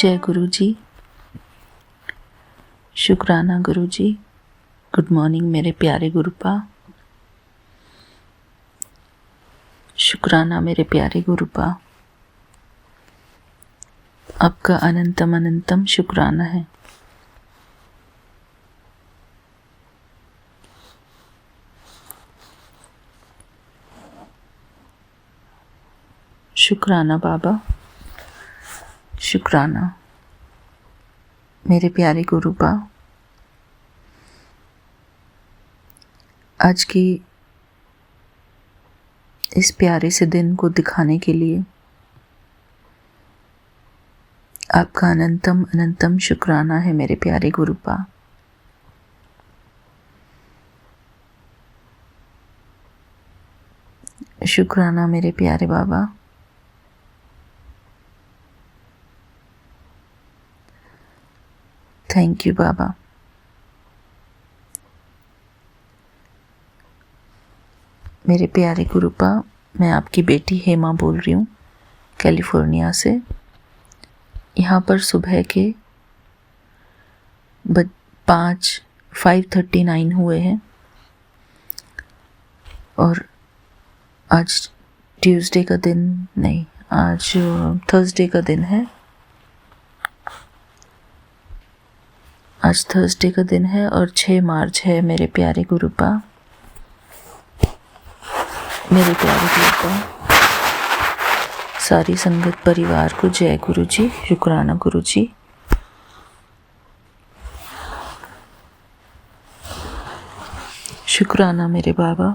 जय गुरु जी। शुक्राना गुरु जी। गुड मॉर्निंग मेरे प्यारे गुरुपा। शुक्राना मेरे प्यारे गुरुपा। आपका अनंतम अनंतम शुक्राना है। शुक्राना बाबा, शुक्राना मेरे प्यारे गुरुपा। आज की इस प्यारे से दिन को दिखाने के लिए आपका अनंतम अनंतम शुक्राना है मेरे प्यारे गुरुपा। शुक्राना मेरे प्यारे बाबा। थैंक यू बाबा। मेरे प्यारे गुरुपा, मैं आपकी बेटी हेमा बोल रही हूँ कैलिफोर्निया से। यहाँ पर सुबह के 5:39 हुए हैं और आज ट्यूसडे का दिन नहीं, आज थर्सडे का दिन है। आज थर्सडे का दिन है और 6 मार्च है मेरे प्यारे गुरुपा। मेरे प्यारे गुरुपा, सारी संगत परिवार को जय गुरु जी, शुक्राना गुरु जी। शुक्राना मेरे बाबा,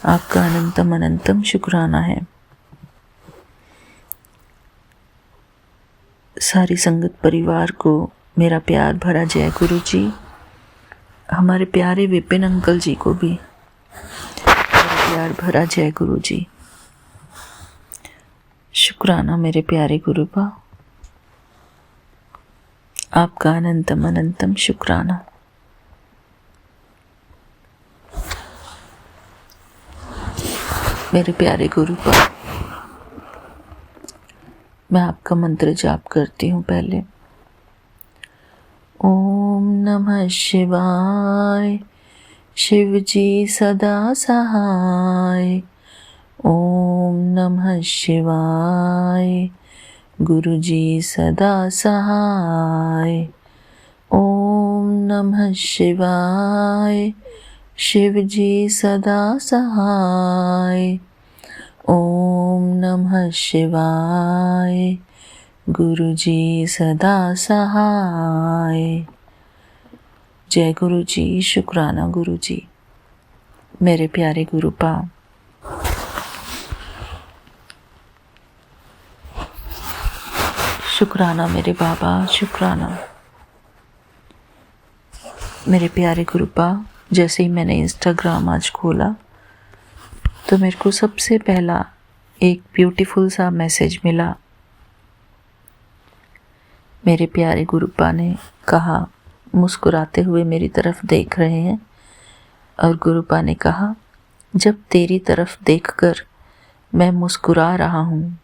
आपका अनंतम अनंतम शुक्राना है। सारी संगत परिवार को मेरा प्यार भरा जय गुरु जी। हमारे प्यारे विपिन अंकल जी को भी मेरा प्यार भरा जय गुरु जी। शुक्राना मेरे प्यारे गुरुपा, आपका अनंतम अनंतम शुक्राना। मेरे प्यारे गुरुपा, मैं आपका मंत्र जाप करती हूँ पहले। ओम नमः शिवाय, शिव जी सदा सहाय। ओम नमः शिवाय, गुरु जी सदा सहाय। ओम नमः शिवाय, शिव जी सदा सहाय। ओम नमः शिवाय, गुरु जी सदा सहाय। जय गुरु जी, शुक्राना गुरु जी। मेरे प्यारे गुरुपा, शुक्राना मेरे बाबा, शुक्राना मेरे प्यारे गुरुपा। जैसे ही मैंने इंस्टाग्राम आज खोला तो मेरे को सबसे पहला एक ब्यूटीफुल सा मैसेज मिला। मेरे प्यारे गुरुपा ने कहा, मुस्कुराते हुए मेरी तरफ देख रहे हैं, और गुरुपा ने कहा, जब तेरी तरफ देखकर मैं मुस्कुरा रहा हूँ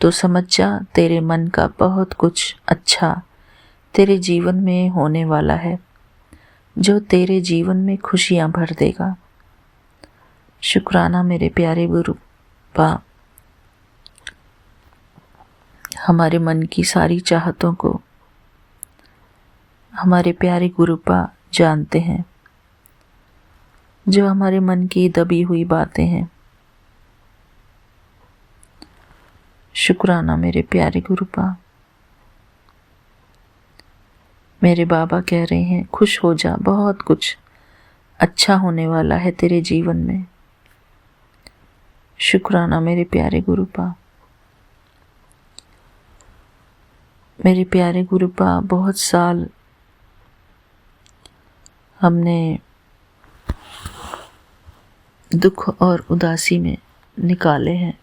तो समझ जा तेरे मन का बहुत कुछ अच्छा तेरे जीवन में होने वाला है, जो तेरे जीवन में खुशियाँ भर देगा। शुक्राना मेरे प्यारे गुरुपा, हमारे मन की सारी चाहतों को हमारे प्यारे गुरुपा जानते हैं, जो हमारे मन की दबी हुई बातें हैं। शुक्राना मेरे प्यारे गुरुपा। मेरे बाबा कह रहे हैं, खुश हो जा, बहुत कुछ अच्छा होने वाला है तेरे जीवन में। शुक्राना मेरे प्यारे गुरुपा। मेरे प्यारे गुरुपा, बहुत साल हमने दुख और उदासी में निकाले हैं।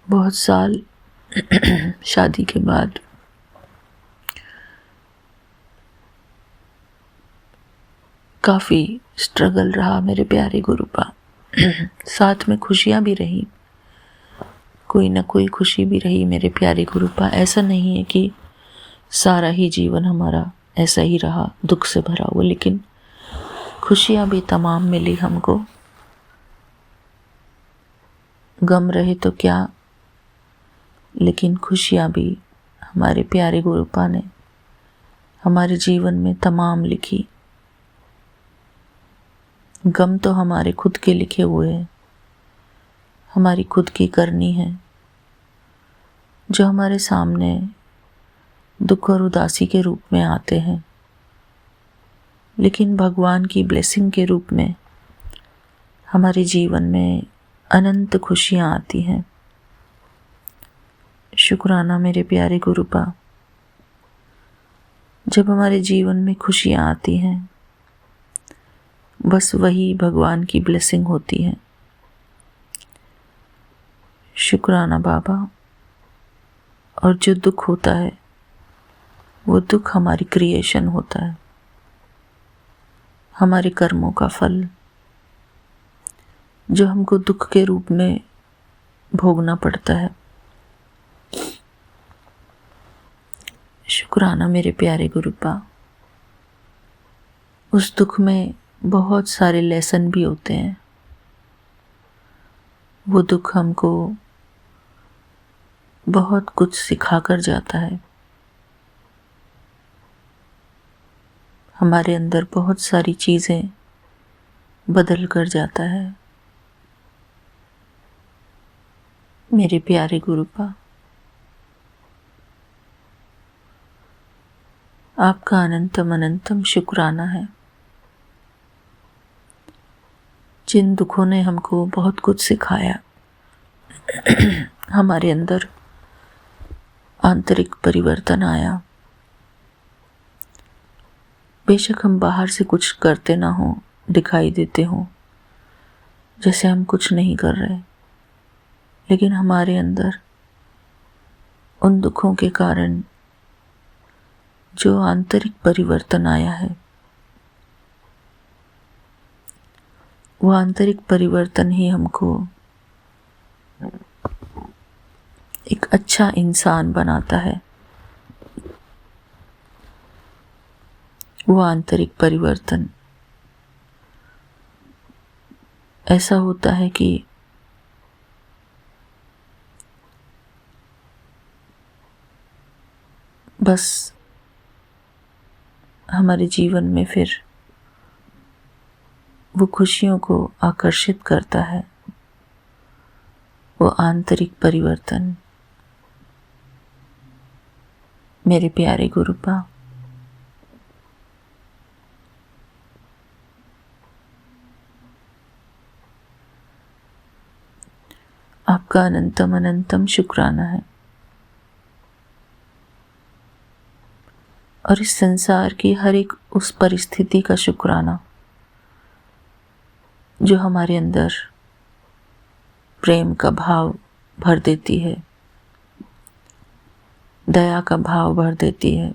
बहुत साल शादी के बाद काफ़ी स्ट्रगल रहा मेरे प्यारे गुरुपा। साथ में खुशियाँ भी रही, कोई ना कोई खुशी भी रही मेरे प्यारे गुरुपा। ऐसा नहीं है कि सारा ही जीवन हमारा ऐसा ही रहा दुख से भरा हुआ, लेकिन खुशियाँ भी तमाम मिली हमको। गम रहे तो क्या, लेकिन खुशियाँ भी हमारे प्यारे गुरुपा ने हमारे जीवन में तमाम लिखी। गम तो हमारे खुद के लिखे हुए हैं, हमारी खुद की करनी है, जो हमारे सामने दुख और उदासी के रूप में आते हैं, लेकिन भगवान की ब्लेसिंग के रूप में हमारे जीवन में अनंत खुशियाँ आती हैं। शुक्राना मेरे प्यारे गुरुपा। जब हमारे जीवन में खुशियाँ आती हैं, बस वही भगवान की ब्लेसिंग होती है। शुक्राना बाबा। और जो दुख होता है, वो दुख हमारी क्रिएशन होता है, हमारे कर्मों का फल, जो हमको दुख के रूप में भोगना पड़ता है। शुक्राना मेरे प्यारे गुरुपा। उस दुख में बहुत सारे लेसन भी होते हैं। वो दुख हमको बहुत कुछ सिखा कर जाता है। हमारे अंदर बहुत सारी चीज़ें बदल कर जाता है मेरे प्यारे गुरुपा। आपका अनंतम अनंतम शुक्राना है। जिन दुखों ने हमको बहुत कुछ सिखाया, हमारे अंदर आंतरिक परिवर्तन आया। बेशक हम बाहर से कुछ करते ना हो, दिखाई देते हो जैसे हम कुछ नहीं कर रहे, लेकिन हमारे अंदर उन दुखों के कारण जो आंतरिक परिवर्तन आया है, वो आंतरिक परिवर्तन ही हमको एक अच्छा इंसान बनाता है। वो आंतरिक परिवर्तन ऐसा होता है कि बस हमारे जीवन में फिर वो खुशियों को आकर्षित करता है, वो आंतरिक परिवर्तन। मेरे प्यारे गुरुपा, आपका अनंतम अनंतम शुक्राना है। और इस संसार की हर एक उस परिस्थिति का शुक्राना जो हमारे अंदर प्रेम का भाव भर देती है, दया का भाव भर देती है,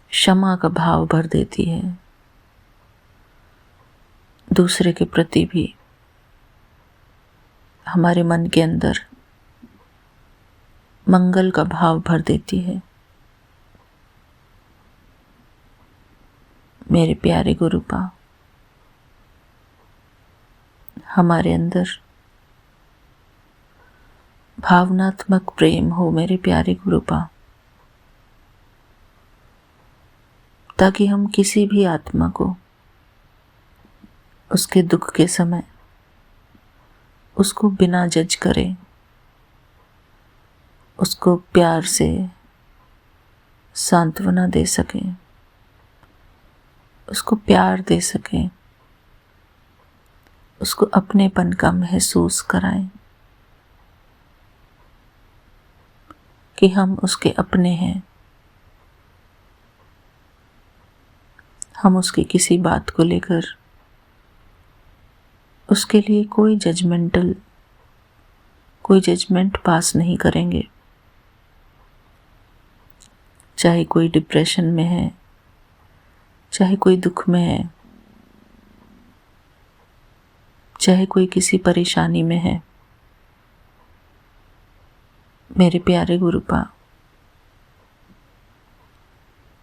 क्षमा का भाव भर देती है, दूसरे के प्रति भी हमारे मन के अंदर मंगल का भाव भर देती है। मेरे प्यारे गुरुपा, हमारे अंदर भावनात्मक प्रेम हो मेरे प्यारे गुरुपा, ताकि हम किसी भी आत्मा को उसके दुख के समय उसको बिना जज करे, उसको प्यार से सांत्वना दे सकें, उसको प्यार दे सकें, उसको अपनेपन का महसूस कराएं कि हम उसके अपने हैं। हम उसकी किसी बात को लेकर उसके लिए कोई जजमेंट पास नहीं करेंगे। चाहे कोई डिप्रेशन में है, चाहे कोई दुख में है, चाहे कोई किसी परेशानी में है, मेरे प्यारे गुरुपा,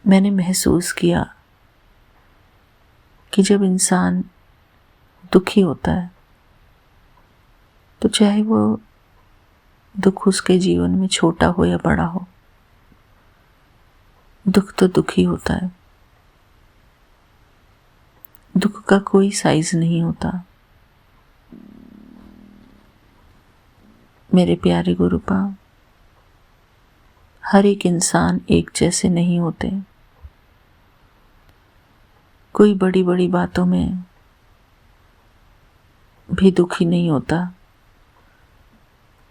मैंने महसूस किया कि जब इंसान दुखी होता है तो चाहे वो दुख उसके जीवन में छोटा हो या बड़ा हो, दुख तो दुख ही होता है। दुख का कोई साइज नहीं होता। मेरे प्यारे गुरुपा, हर एक इंसान एक जैसे नहीं होते। कोई बड़ी बड़ी बातों में भी दुखी नहीं होता,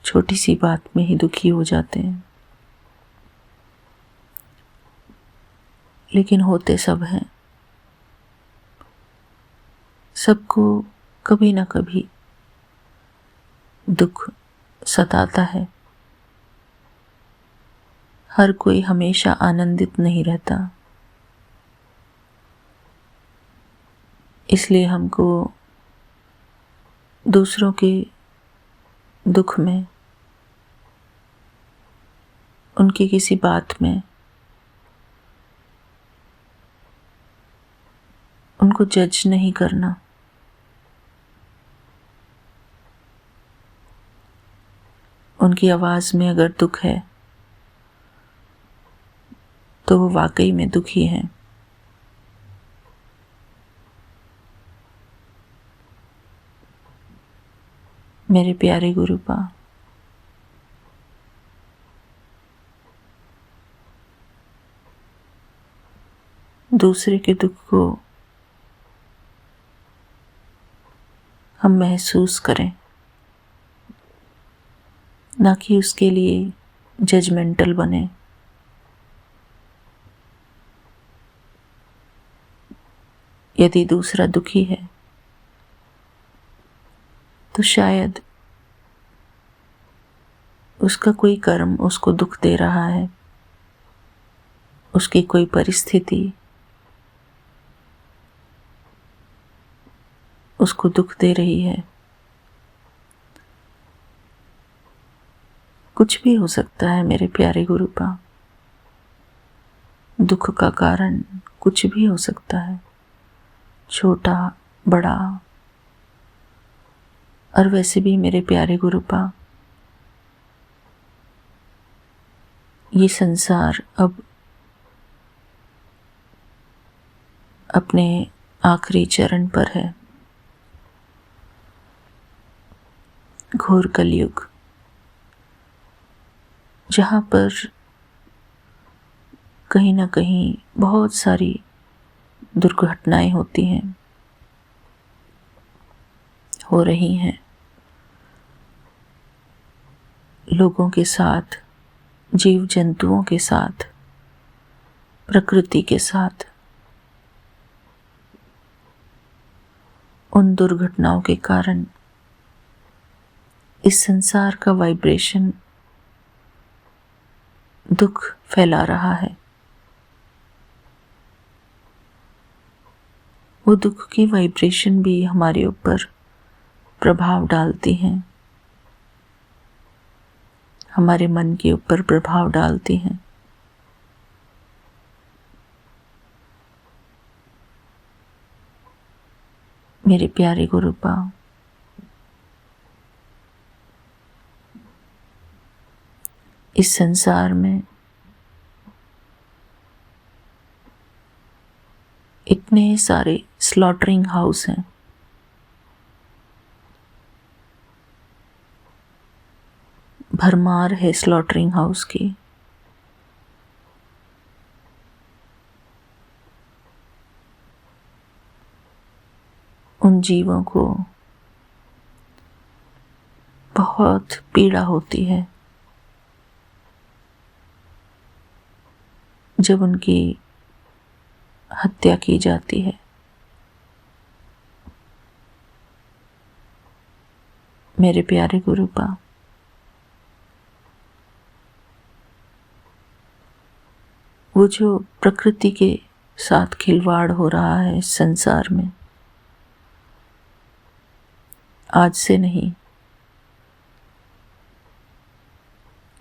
छोटी सी बात में ही दुखी हो जाते हैं। लेकिन होते सब हैं। सबको कभी ना कभी दुख सताता है। हर कोई हमेशा आनंदित नहीं रहता। इसलिए हमको दूसरों के दुख में, उनकी किसी बात में उनको जज नहीं करना। उनकी आवाज में अगर दुख है तो वो वाकई में दुखी हैं। मेरे प्यारे गुरुपा, दूसरे के दुख को हम महसूस करें, ना कि उसके लिए जजमेंटल बने। यदि दूसरा दुखी है तो शायद उसका कोई कर्म उसको दुख दे रहा है, उसकी कोई परिस्थिति उसको दुख दे रही है। कुछ भी हो सकता है मेरे प्यारे गुरुपा। दुख का कारण कुछ भी हो सकता है, छोटा बड़ा। और वैसे भी मेरे प्यारे गुरुपा, ये संसार अब अपने आखिरी चरण पर है। घोर कलयुग, जहाँ पर कहीं ना कहीं बहुत सारी दुर्घटनाएं होती हैं, हो रही हैं लोगों के साथ, जीव जंतुओं के साथ, प्रकृति के साथ। उन दुर्घटनाओं के कारण इस संसार का वाइब्रेशन दुख फैला रहा है। वो दुख की वाइब्रेशन भी हमारे ऊपर प्रभाव डालती हैं, हमारे मन के ऊपर प्रभाव डालती हैं। मेरे प्यारे गुरुपा, इस संसार में इतने सारे स्लॉटरिंग हाउस हैं, भरमार है स्लॉटरिंग हाउस की। उन जीवों को बहुत पीड़ा होती है जब उनकी हत्या की जाती है। मेरे प्यारे गुरुपा, वो जो प्रकृति के साथ खिलवाड़ हो रहा है इस संसार में, आज से नहीं,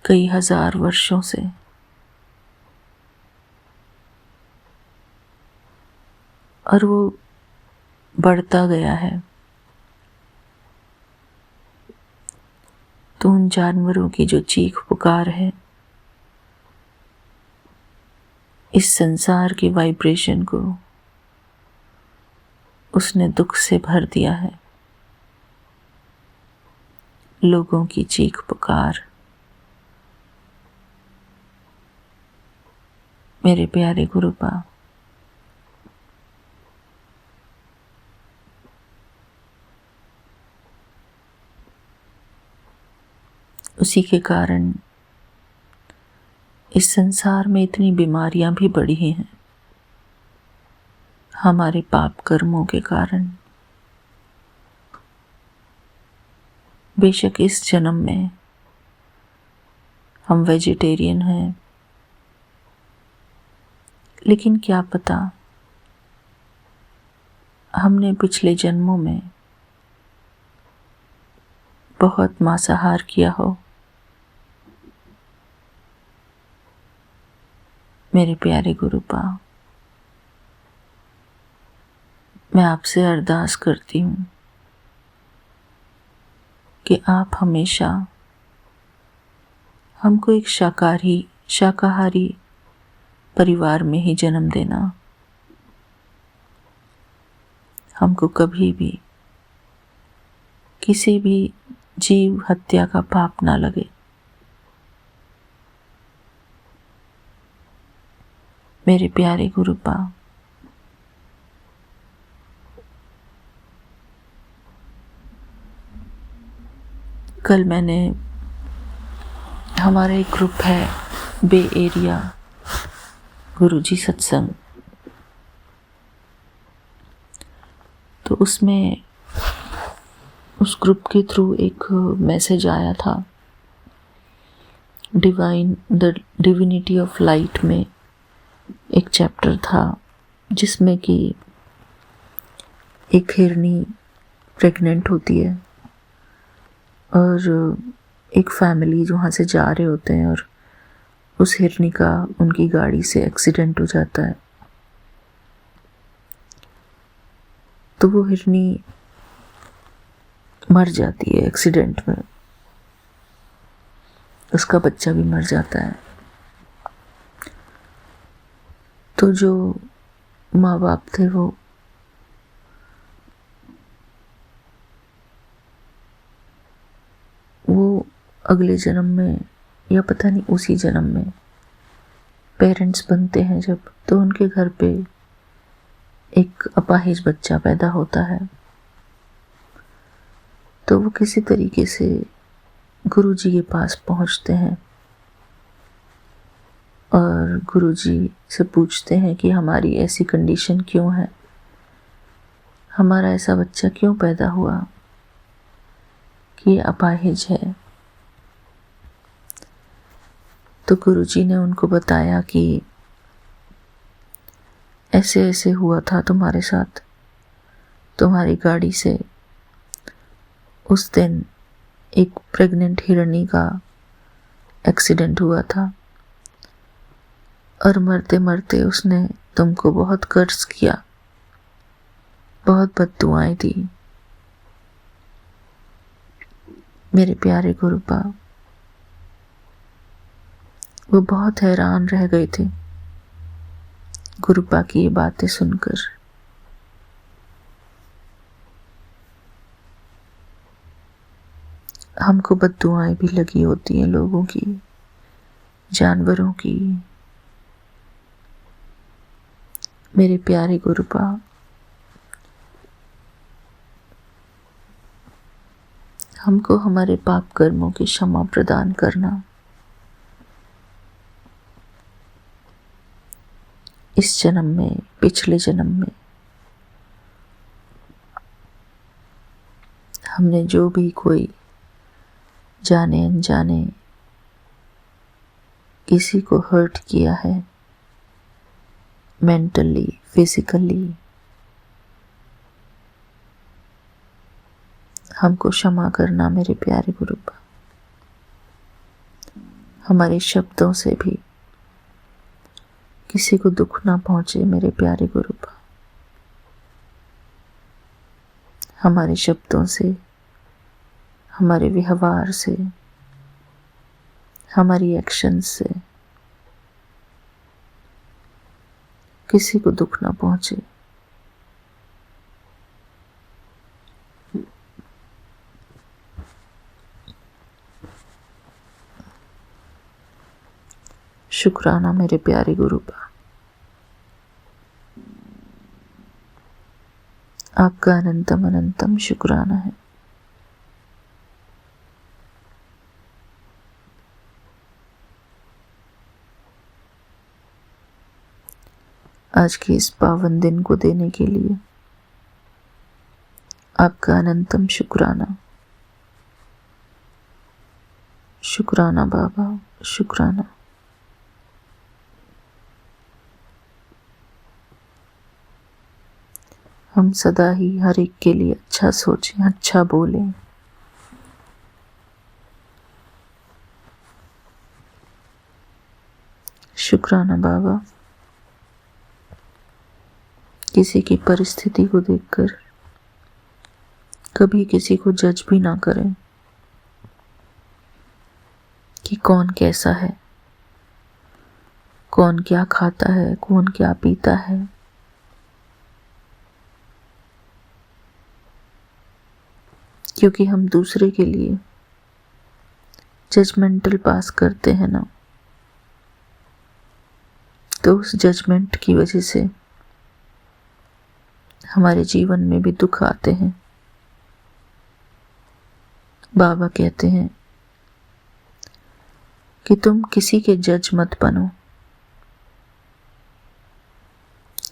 कई हजार वर्षों से, और वो बढ़ता गया है। तो उन जानवरों की जो चीख पुकार है, इस संसार की वाइब्रेशन को उसने दुख से भर दिया है। लोगों की चीख पुकार। मेरे प्यारे गुरुपा, उसी के कारण इस संसार में इतनी बीमारियां भी बढ़ी हैं, हमारे पाप कर्मों के कारण। बेशक इस जन्म में हम वेजिटेरियन हैं, लेकिन क्या पता हमने पिछले जन्मों में बहुत मांसाहार किया हो। मेरे प्यारे गुरुपा, मैं आपसे अरदास करती हूँ कि आप हमेशा हमको एक शाकाहारी परिवार में ही जन्म देना। हमको कभी भी किसी भी जीव हत्या का पाप ना लगे। मेरे प्यारे गुरुपा, कल मैंने, हमारा एक ग्रुप है बे एरिया गुरुजी सत्संग, तो उसमें उस ग्रुप के थ्रू एक मैसेज आया था। द डिविनिटी ऑफ लाइट में एक चैप्टर था जिसमें कि एक हिरनी प्रेग्नेंट होती है और एक फैमिली जो वहाँ से जा रहे होते हैं और उस हिरनी का उनकी गाड़ी से एक्सीडेंट हो जाता है। तो वो हिरनी मर जाती है एक्सीडेंट में, उसका बच्चा भी मर जाता है। तो जो माँ बाप थे वो अगले जन्म में या पता नहीं उसी जन्म में पेरेंट्स बनते हैं जब, तो उनके घर पे एक अपाहिज बच्चा पैदा होता है। तो वो किसी तरीके से गुरुजी के पास पहुंचते हैं और गुरुजी से पूछते हैं कि हमारी ऐसी कंडीशन क्यों है, हमारा ऐसा बच्चा क्यों पैदा हुआ कि ये अपाहिज है। तो गुरुजी ने उनको बताया कि ऐसे ऐसे हुआ था तुम्हारे साथ, तुम्हारी गाड़ी से उस दिन एक प्रेग्नेंट हिरनी का एक्सीडेंट हुआ था और मरते मरते उसने तुमको बहुत कर्ज किया, बहुत बद्दुआएं दी। मेरे प्यारे गुरुपा, वो बहुत हैरान रह गए थे गुरुपा की ये बातें सुनकर। हमको बद्दुआएं भी लगी होती हैं लोगों की, जानवरों की। मेरे प्यारे गुरुपा, हमको हमारे पाप कर्मों की क्षमा प्रदान करना। इस जन्म में, पिछले जन्म में हमने जो भी कोई जाने अनजाने किसी को हर्ट किया है, मेंटली, फिजिकली हमको क्षमा करना मेरे प्यारे गुरुपा। हमारे शब्दों से भी किसी को दुख ना पहुंचे मेरे प्यारे गुरुपा। हमारे शब्दों से, हमारे व्यवहार से, हमारी एक्शन से किसी को दुख ना पहुंचे। शुक्राना मेरे प्यारे गुरुपा, आपका अनंतम अनंतम शुक्राना है। आज के इस पावन दिन को देने के लिए आपका अनंतम शुक्राना। शुक्राना बाबा, शुक्राना। हम सदा ही हर एक के लिए अच्छा सोचें, अच्छा बोलें। शुक्राना बाबा, किसी की परिस्थिति को देखकर कभी किसी को जज भी ना करें कि कौन कैसा है, कौन क्या खाता है, कौन क्या पीता है। क्योंकि हम दूसरे के लिए जजमेंटल पास करते हैं ना, तो उस जजमेंट की वजह से हमारे जीवन में भी दुख आते हैं। बाबा कहते हैं कि तुम किसी के जज मत बनो।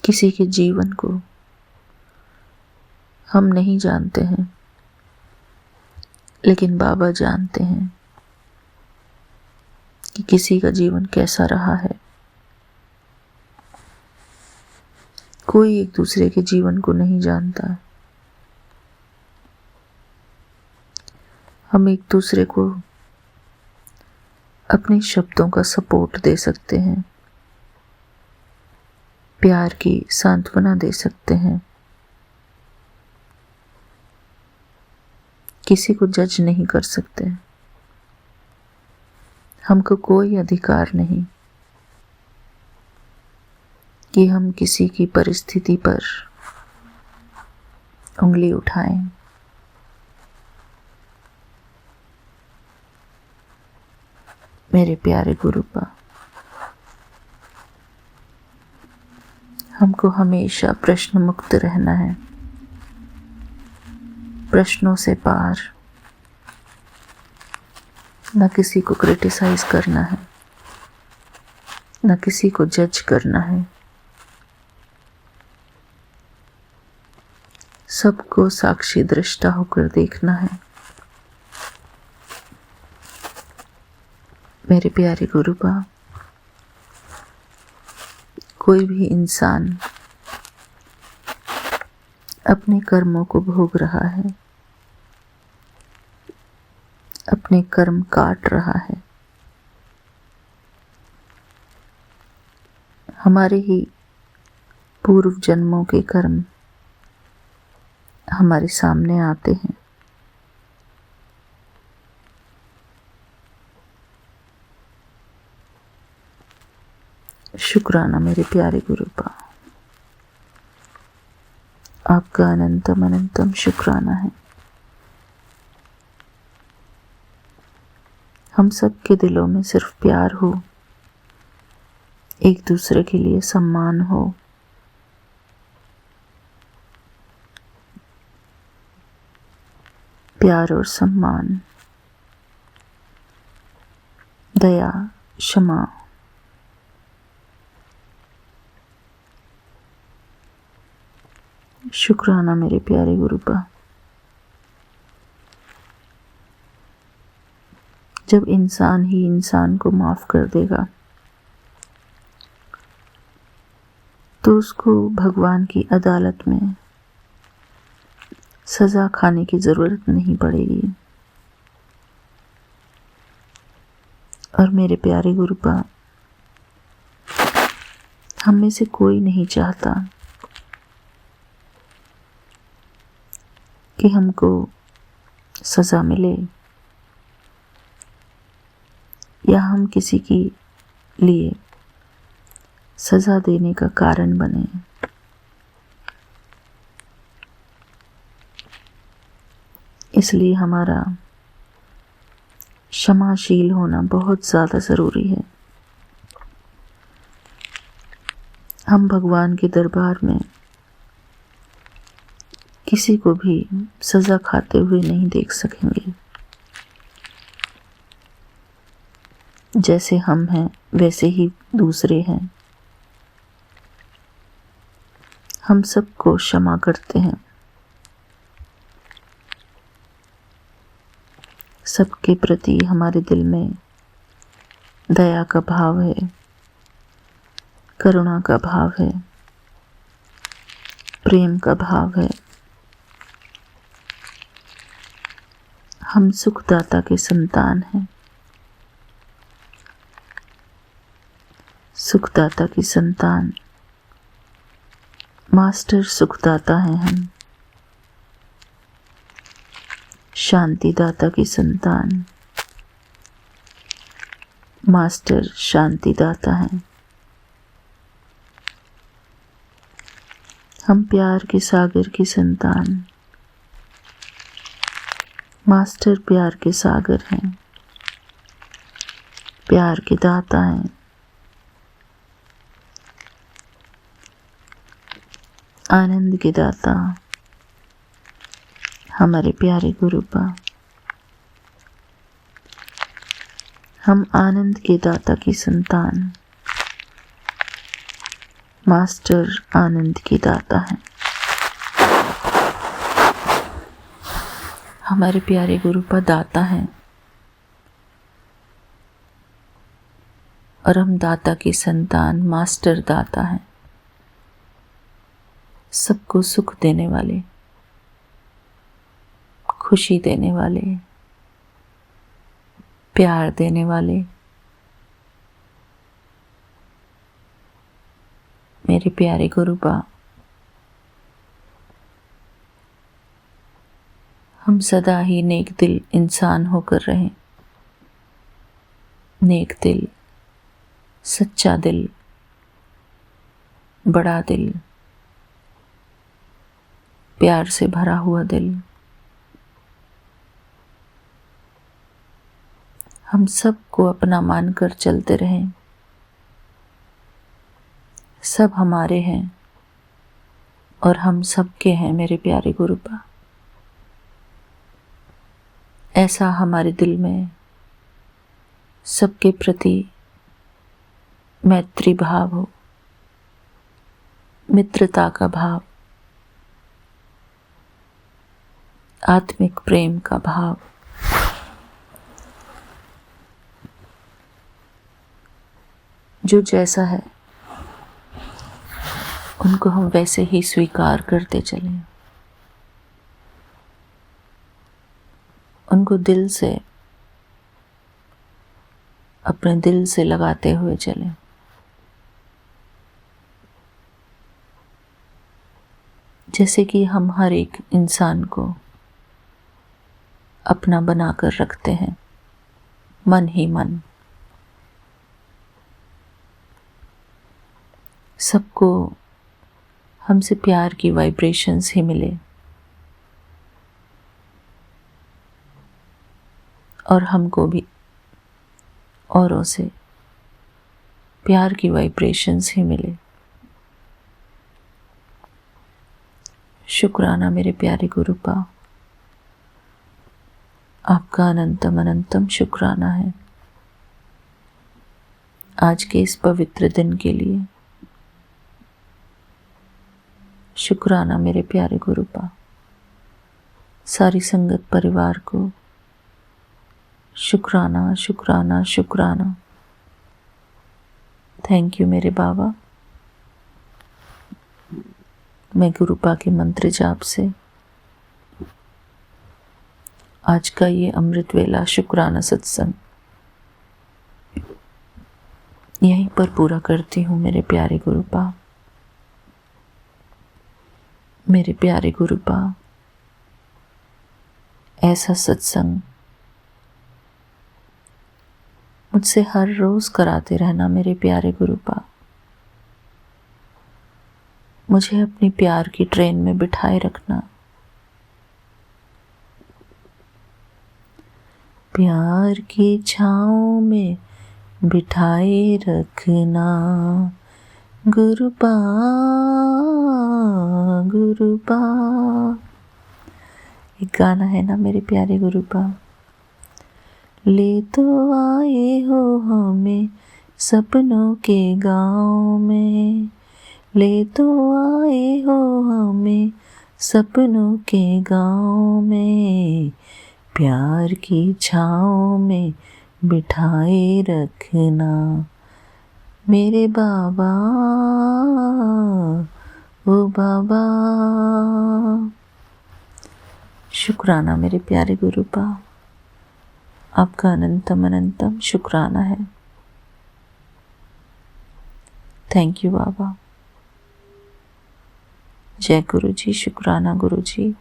किसी के जीवन को हम नहीं जानते हैं, लेकिन बाबा जानते हैं कि किसी का जीवन कैसा रहा है। कोई एक दूसरे के जीवन को नहीं जानता। हम एक दूसरे को अपने शब्दों का सपोर्ट दे सकते हैं, प्यार की सांत्वना दे सकते हैं। किसी को जज नहीं कर सकते। हमको कोई अधिकार नहीं कि हम किसी की परिस्थिति पर उंगली उठाएं। मेरे प्यारे गुरुपा, हमको हमेशा प्रश्न मुक्त रहना है, प्रश्नों से पार। न किसी को क्रिटिसाइज करना है, न किसी को जज करना है। सबको साक्षी दृष्टा होकर देखना है। मेरे प्यारे गुरुपा, कोई भी इंसान अपने कर्मों को भोग रहा है, अपने कर्म काट रहा है। हमारे ही पूर्व जन्मों के कर्म हमारे सामने आते हैं। शुक्राना मेरे प्यारे गुरुपा, आपका अनंतम अनंतम शुक्राना है। हम सब के दिलों में सिर्फ प्यार हो, एक दूसरे के लिए सम्मान हो। प्यार और सम्मान, दया, क्षमा, शुक्राना मेरे प्यारे गुरुपा। जब इंसान ही इंसान को माफ कर देगा तो तो उसको भगवान की अदालत में सज़ा खाने की ज़रूरत नहीं पड़ेगी। और मेरे प्यारे गुरुपा, हम में से कोई नहीं चाहता कि हमको सज़ा मिले या हम किसी की लिए सज़ा देने का कारण बने। इसलिए हमारा क्षमाशील होना बहुत ज़्यादा ज़रूरी है। हम भगवान के दरबार में किसी को भी सज़ा खाते हुए नहीं देख सकेंगे। जैसे हम हैं वैसे ही दूसरे हैं। हम सबको क्षमा करते हैं। सबके प्रति हमारे दिल में दया का भाव है, करुणा का भाव है, प्रेम का भाव है। हम सुखदाता के संतान हैं। सुखदाता की संतान, मास्टर सुखदाता हैं हम। शांतिदाता की संतान, मास्टर शांतिदाता हैं। हम प्यार के सागर की संतान, मास्टर प्यार के सागर हैं, प्यार के दाता हैं। आनंद के दाता हमारे प्यारे गुरुपा। हम आनंद के दाता की संतान, मास्टर आनंद के दाता हैं। हमारे प्यारे गुरुपा दाता हैं और हम दाता की संतान, मास्टर दाता हैं। सबको सुख देने वाले, खुशी देने वाले, प्यार देने वाले। मेरे प्यारे गुरुपा, हम सदा ही नेक दिल इंसान होकर रहें। नेक दिल, सच्चा दिल, बड़ा दिल, प्यार से भरा हुआ दिल। हम सबको अपना मानकर चलते रहें। सब हमारे हैं और हम सबके हैं मेरे प्यारे गुरुपा। ऐसा हमारे दिल में सबके प्रति मैत्री भाव हो, मित्रता का भाव, आत्मिक प्रेम का भाव। जो जैसा है उनको हम वैसे ही स्वीकार करते चलें। उनको दिल से, अपने दिल से लगाते हुए चलें। जैसे कि हम हर एक इंसान को अपना बनाकर रखते हैं, मन ही मन। सबको हमसे प्यार की वाइब्रेशंस ही मिले और हमको भी औरों से प्यार की वाइब्रेशंस ही मिले। शुक्राना मेरे प्यारे गुरुपा, आपका अनंतम अनंतम शुक्राना है आज के इस पवित्र दिन के लिए। शुक्राना मेरे प्यारे गुरुपा। सारी संगत परिवार को शुक्राना शुक्राना शुक्राना। थैंक यू मेरे बाबा। मैं गुरुपा के मंत्र जाप से आज का ये अमृत वेला शुक्राना सत्संग यहीं पर पूरा करती हूँ। मेरे प्यारे गुरुपा, मेरे प्यारे गुरुपा, ऐसा सत्संग मुझसे हर रोज कराते रहना। मेरे प्यारे गुरुपा, मुझे अपनी प्यार की ट्रेन में बिठाए रखना। प्यार की छाँव में बिठाए रखना गुरुपा, गुरुपा। एक गाना है ना मेरे प्यारे गुरुपा। ले तो आए हो हमें सपनों के गाँव में, ले तो आए हो हमें सपनों के गाँव में, प्यार की छाँव में बिठाए रखना मेरे बाबा, ओ बाबा। शुक्राना मेरे प्यारे गुरुपा, आपका अनंतम अनंतम शुक्राना है। थैंक यू बाबा। जय गुरु जी, शुक्राना गुरु जी।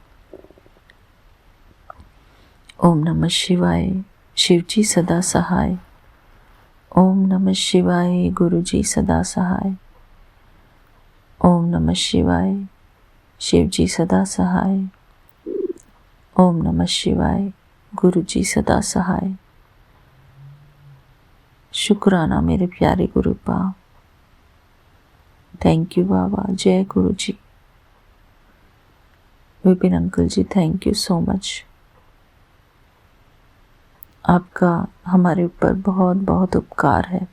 ओम नमः शिवाय, शिव जी सदा सहाय। ओम नमः शिवाय, गुरु जी सदा सहाय। ओम नमः शिवाय, शिव जी सदा सहाय। ओम नमः शिवाय, गुरु जी सदा सहाय। शुक्राना मेरे प्यारे गुरुपा। थैंक यू बाबा। जय गुरु जी। Vipin uncle ji, thank you so much. आपका हमारे ऊपर बहुत बहुत उपकार है।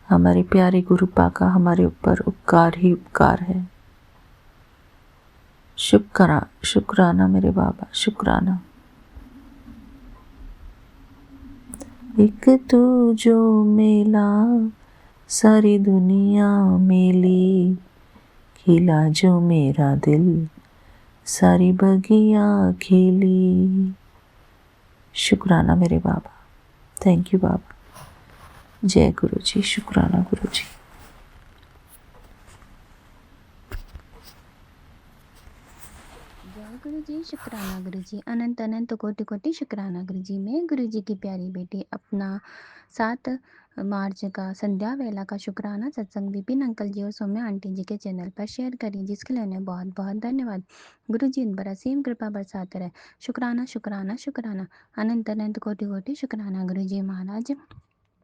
हमारे प्यारे गुरुपा का हमारे ऊपर उपकार ही उपकार है। शुक्राना मेरे बाबा, शुक्राना। एक तू जो मेला सारी दुनिया मेली, खिला जो मेरा दिल सारी बगिया खिली। शुक्राना मेरे बाबा। थैंक यू बाबा। जय गुरु जी, शुक्राना गुरु जी। जय गुरु जी, शुक्राना गुरु जी। अनंत अनंत कोटि कोटि शुक्राना गुरु जी। मैं गुरु जी की प्यारी बेटी अपना 7 मार्च का संध्या वेला का शुक्राना सत्संग विपिन अंकल जी और सौम्या आंटी जी के चैनल पर शेयर करी, जिसके लिए उन्हें बहुत बहुत धन्यवाद। गुरु जी इन पर असीम कृपा बरसाते रहे। शुक्राना शुक्राना शुक्राना। अनंत अनंत कोटि कोटि शुक्राना गुरु जी महाराज,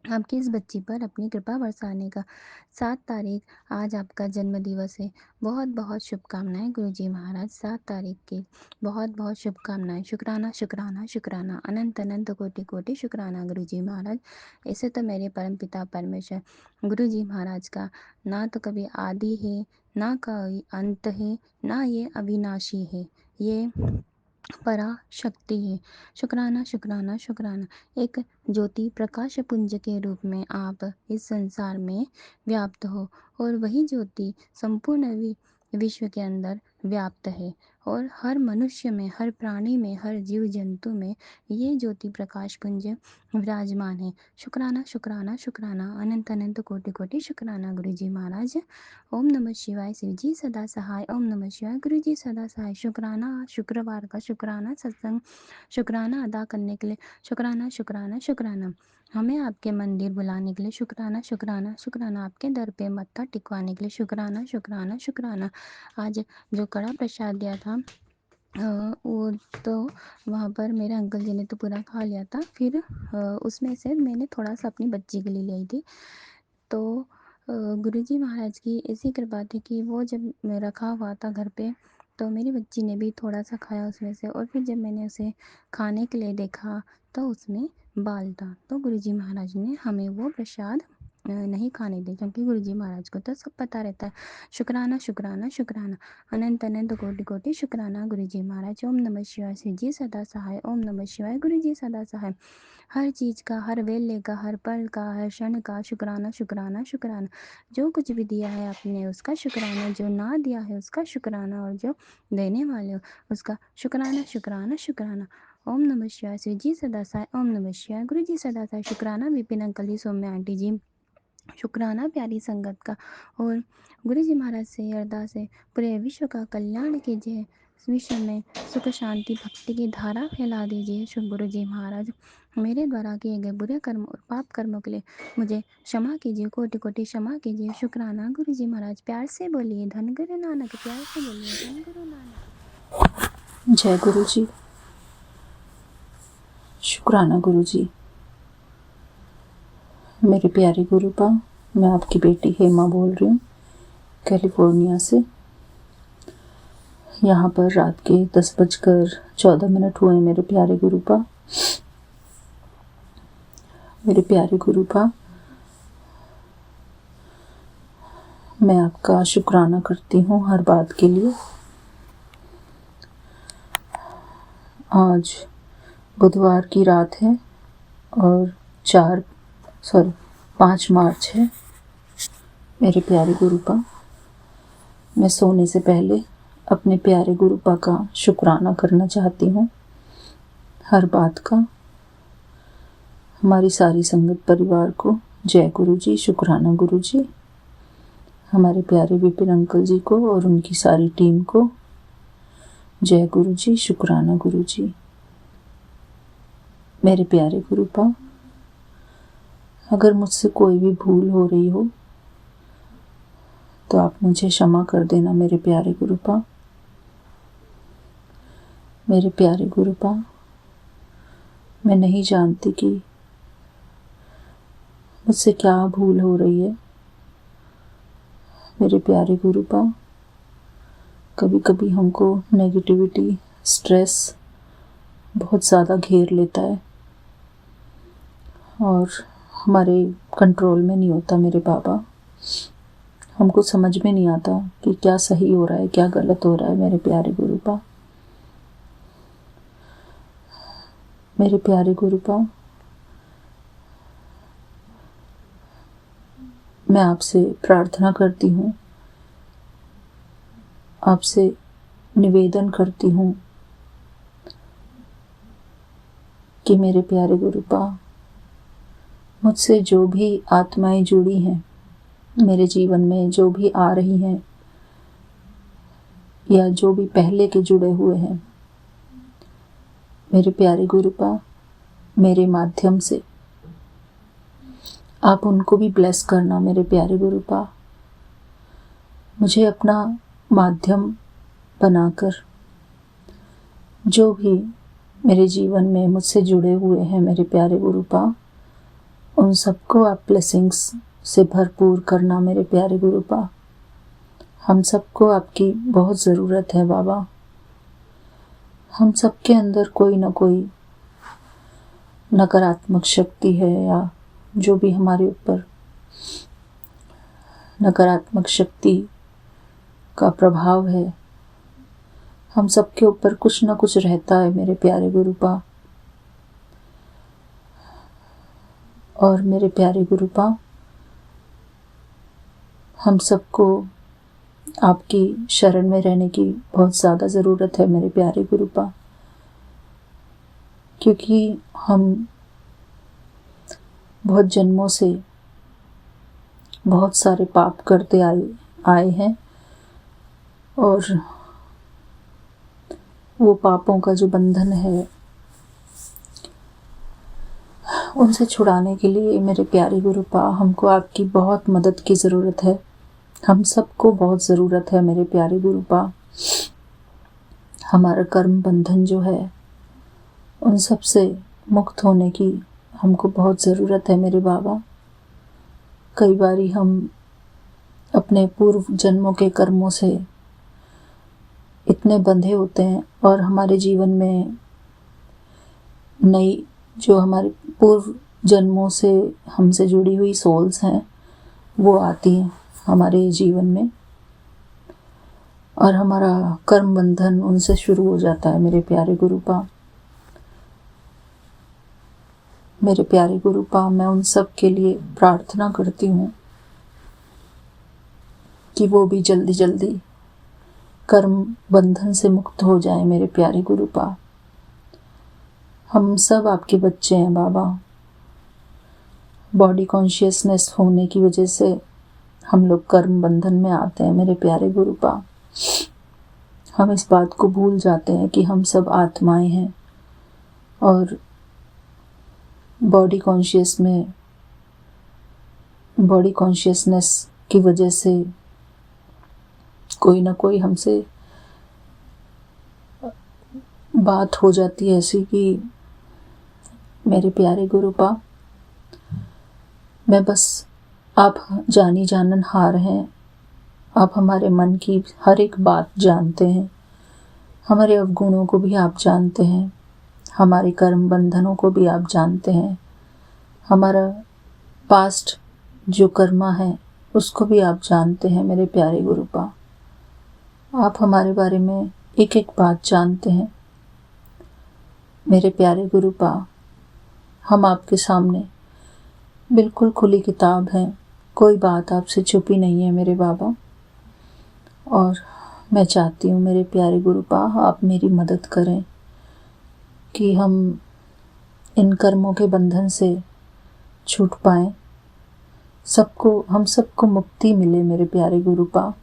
आपकी इस बच्ची पर अपनी कृपा बरसाने का। 7 तारीख आज आपका जन्म दिवस है। बहुत बहुत शुभकामनाएं गुरु जी महाराज। 7 तारीख की बहुत बहुत शुभकामनाएं। शुक्राना शुक्राना शुक्राना। अनंत अनंत कोटि कोटि शुक्राना गुरु जी महाराज। ऐसे तो मेरे परम पिता परमेश्वर गुरु जी महाराज का ना तो कभी आदि है, ना कोई अंत है, ना ये अविनाशी है, ये पराशक्ति है। शुक्राना शुक्राना शुक्राना। एक ज्योति प्रकाश पुंज के रूप में आप इस संसार में व्याप्त हो, और वही ज्योति संपूर्ण विश्व के अंदर व्याप्त है, और हर मनुष्य में, हर प्राणी में, हर जीव जंतु में ये ज्योति प्रकाश पुंज विराजमान है। शुक्राना शुक्राना शुक्राना। अनंत अनंत कोटि कोटि शुक्राना गुरु जी महाराज। ओम नमः शिवाय, शिव जी सदा सहाय। ओम नमः शिवाय, गुरु जी सदा सहाय। शुक्राना शुक्रवार का शुक्राना सत्संग, शुक्राना अदा करने के लिए शुक्राना शुक्राना शुक्राना। हमें आपके मंदिर बुलाने के लिए शुक्राना शुक्राना शुक्राना। आपके दर पे मत्था टिकवाने के लिए शुक्राना शुक्राना शुक्राना। आज जो कड़ा प्रसाद दिया था वो तो वहाँ पर मेरे अंकल जी ने तो पूरा खा लिया था। फिर उसमें से मैंने थोड़ा सा अपनी बच्ची के लिए ली थी। तो गुरु जी महाराज की ऐसी कृपा थी कि वो जब रखा हुआ था घर पे, तो मेरी बच्ची ने भी थोड़ा सा खाया उसमें से, और फिर जब मैंने उसे खाने के लिए देखा तो उसमें बाल था। तो गुरु जी महाराज ने हमें वो प्रसाद नहीं खाने दें, क्योंकि गुरुजी महाराज को तो सब पता रहता है। शुक्राना शुक्राना शुक्राना, अनंत अनंत कोटि कोटि शुक्राना गुरुजी महाराज। ओम नमः शिवाय। श्री जी सदा सहाय। ओम नमः शिवाय। गुरुजी सदा सहाय। हर चीज़ का, हर वेले का, हर पल का, हर क्षण का शुक्राना शुक्राना शुक्राना। जो कुछ भी दिया है आपने उसका शुक्राना, जो ना दिया है उसका शुक्राना, और जो देने वाले हो उसका शुक्राना शुक्राना शुक्राना। ओम नमः शिवाय। श्री जी सदा सहाय। ओम नमः शिवाय। गुरु जी सदा सहाय। शुक्राना विपिन अंकल जी, सौम्या आंटी जी, शुक्राना प्यारी संगत का। और गुरु जी महाराज से अरदास है, पूरे विश्व का कल्याण कीजिए, विश्व में सुख शांति भक्ति की धारा फैला दीजिए। शुभ गुरु जी महाराज, मेरे द्वारा किए गए बुरे कर्म और पाप कर्मों के लिए मुझे क्षमा कीजिए, कोटि कोटि क्षमा कीजिए। शुक्राना गुरु जी महाराज। प्यार से बोलिए धन गुरु नानक, प्यार से बोलिए धन गुरु नानक। जय गुरु जी। शुक्राना गुरु जी। मेरे प्यारे गुरुपा, मैं आपकी बेटी हेमा बोल रही हूँ कैलिफोर्निया से। यहाँ पर रात के 10:14 हुए मेरे प्यारे गुरुपा। मेरे प्यारे गुरुपा, मैं आपका शुक्राना करती हूँ हर बात के लिए। आज बुधवार की रात है और 5 मार्च है। मेरे प्यारे गुरुपा, मैं सोने से पहले अपने प्यारे गुरुपा का शुक्राना करना चाहती हूँ हर बात का। हमारी सारी संगत परिवार को जय गुरु जी, शुक्राना गुरु जी। हमारे प्यारे विपिन अंकल जी को और उनकी सारी टीम को जय गुरु जी, शुक्राना गुरु जी। मेरे प्यारे गुरुपा, अगर मुझसे कोई भी भूल हो रही हो तो आप मुझे क्षमा कर देना मेरे प्यारे गुरुपा। मेरे प्यारे गुरुपा, मैं नहीं जानती कि मुझसे क्या भूल हो रही है। मेरे प्यारे गुरुपा, कभी कभी हमको नेगेटिविटी, स्ट्रेस बहुत ज़्यादा घेर लेता है और हमारे कंट्रोल में नहीं होता मेरे बाबा। हमको समझ में नहीं आता कि क्या सही हो रहा है, क्या गलत हो रहा है मेरे प्यारे गुरुपा। मेरे प्यारे गुरुपा, मैं आपसे प्रार्थना करती हूँ, आपसे निवेदन करती हूँ कि मेरे प्यारे गुरुपा, मुझसे जो भी आत्माएं जुड़ी हैं मेरे जीवन में, जो भी आ रही हैं या जो भी पहले के जुड़े हुए हैं, मेरे प्यारे गुरुपा, मेरे माध्यम से आप उनको भी ब्लेस करना मेरे प्यारे गुरुपा। मुझे अपना माध्यम बनाकर जो भी मेरे जीवन में मुझसे जुड़े हुए हैं मेरे प्यारे गुरुपा, उन सबको आप ब्लेसिंग्स से भरपूर करना मेरे प्यारे गुरुपा। हम सबको आपकी बहुत ज़रूरत है बाबा। हम सबके अंदर कोई ना कोई नकारात्मक शक्ति है, या जो भी हमारे ऊपर नकारात्मक शक्ति का प्रभाव है, हम सबके ऊपर कुछ ना कुछ रहता है मेरे प्यारे गुरुपा। और मेरे प्यारे गुरुपा, हम सबको आपकी शरण में रहने की बहुत ज़्यादा ज़रूरत है मेरे प्यारे गुरुपा, क्योंकि हम बहुत जन्मों से बहुत सारे पाप करते आए हैं और वो पापों का जो बंधन है उनसे छुड़ाने के लिए मेरे प्यारे गुरुपा हमको आपकी बहुत मदद की ज़रूरत है। हम सबको बहुत ज़रूरत है मेरे प्यारे गुरुपा। हमारा कर्म बंधन जो है उन सब से मुक्त होने की हमको बहुत ज़रूरत है मेरे बाबा। कई बारी हम अपने पूर्व जन्मों के कर्मों से इतने बंधे होते हैं और हमारे जीवन में नई जो हमारे पूर्व जन्मों से हमसे जुड़ी हुई सोल्स हैं वो आती हैं हमारे जीवन में और हमारा कर्म बंधन उनसे शुरू हो जाता है। मेरे प्यारे गुरुपा, मेरे प्यारे गुरुपा, मैं उन सब के लिए प्रार्थना करती हूँ कि वो भी जल्दी जल्दी कर्म बंधन से मुक्त हो जाए। मेरे प्यारे गुरुपा, हम सब आपके बच्चे हैं बाबा। बॉडी कॉन्शियसनेस होने की वजह से हम लोग कर्म बंधन में आते हैं। मेरे प्यारे गुरुपा, हम इस बात को भूल जाते हैं कि हम सब आत्माएं हैं और बॉडी कॉन्शियसनेस की वजह से कोई ना कोई हमसे बात हो जाती है ऐसी कि मेरे प्यारे गुरुपा, मैं बस आप जानी जानन हार हैं। आप हमारे मन की हर एक बात जानते हैं, हमारे अवगुणों को भी आप जानते हैं, हमारे कर्म बंधनों को भी आप जानते हैं, हमारा पास्ट जो कर्मा है उसको भी आप जानते हैं। मेरे प्यारे गुरुपा, आप हमारे बारे में एक एक बात जानते हैं। मेरे प्यारे गुरुपा, हम आपके सामने बिल्कुल खुली किताब हैं, कोई बात आपसे छुपी नहीं है मेरे बाबा। और मैं चाहती हूँ मेरे प्यारे गुरुपा, आप मेरी मदद करें कि हम इन कर्मों के बंधन से छूट पाएं, हम सबको मुक्ति मिले मेरे प्यारे गुरुपा,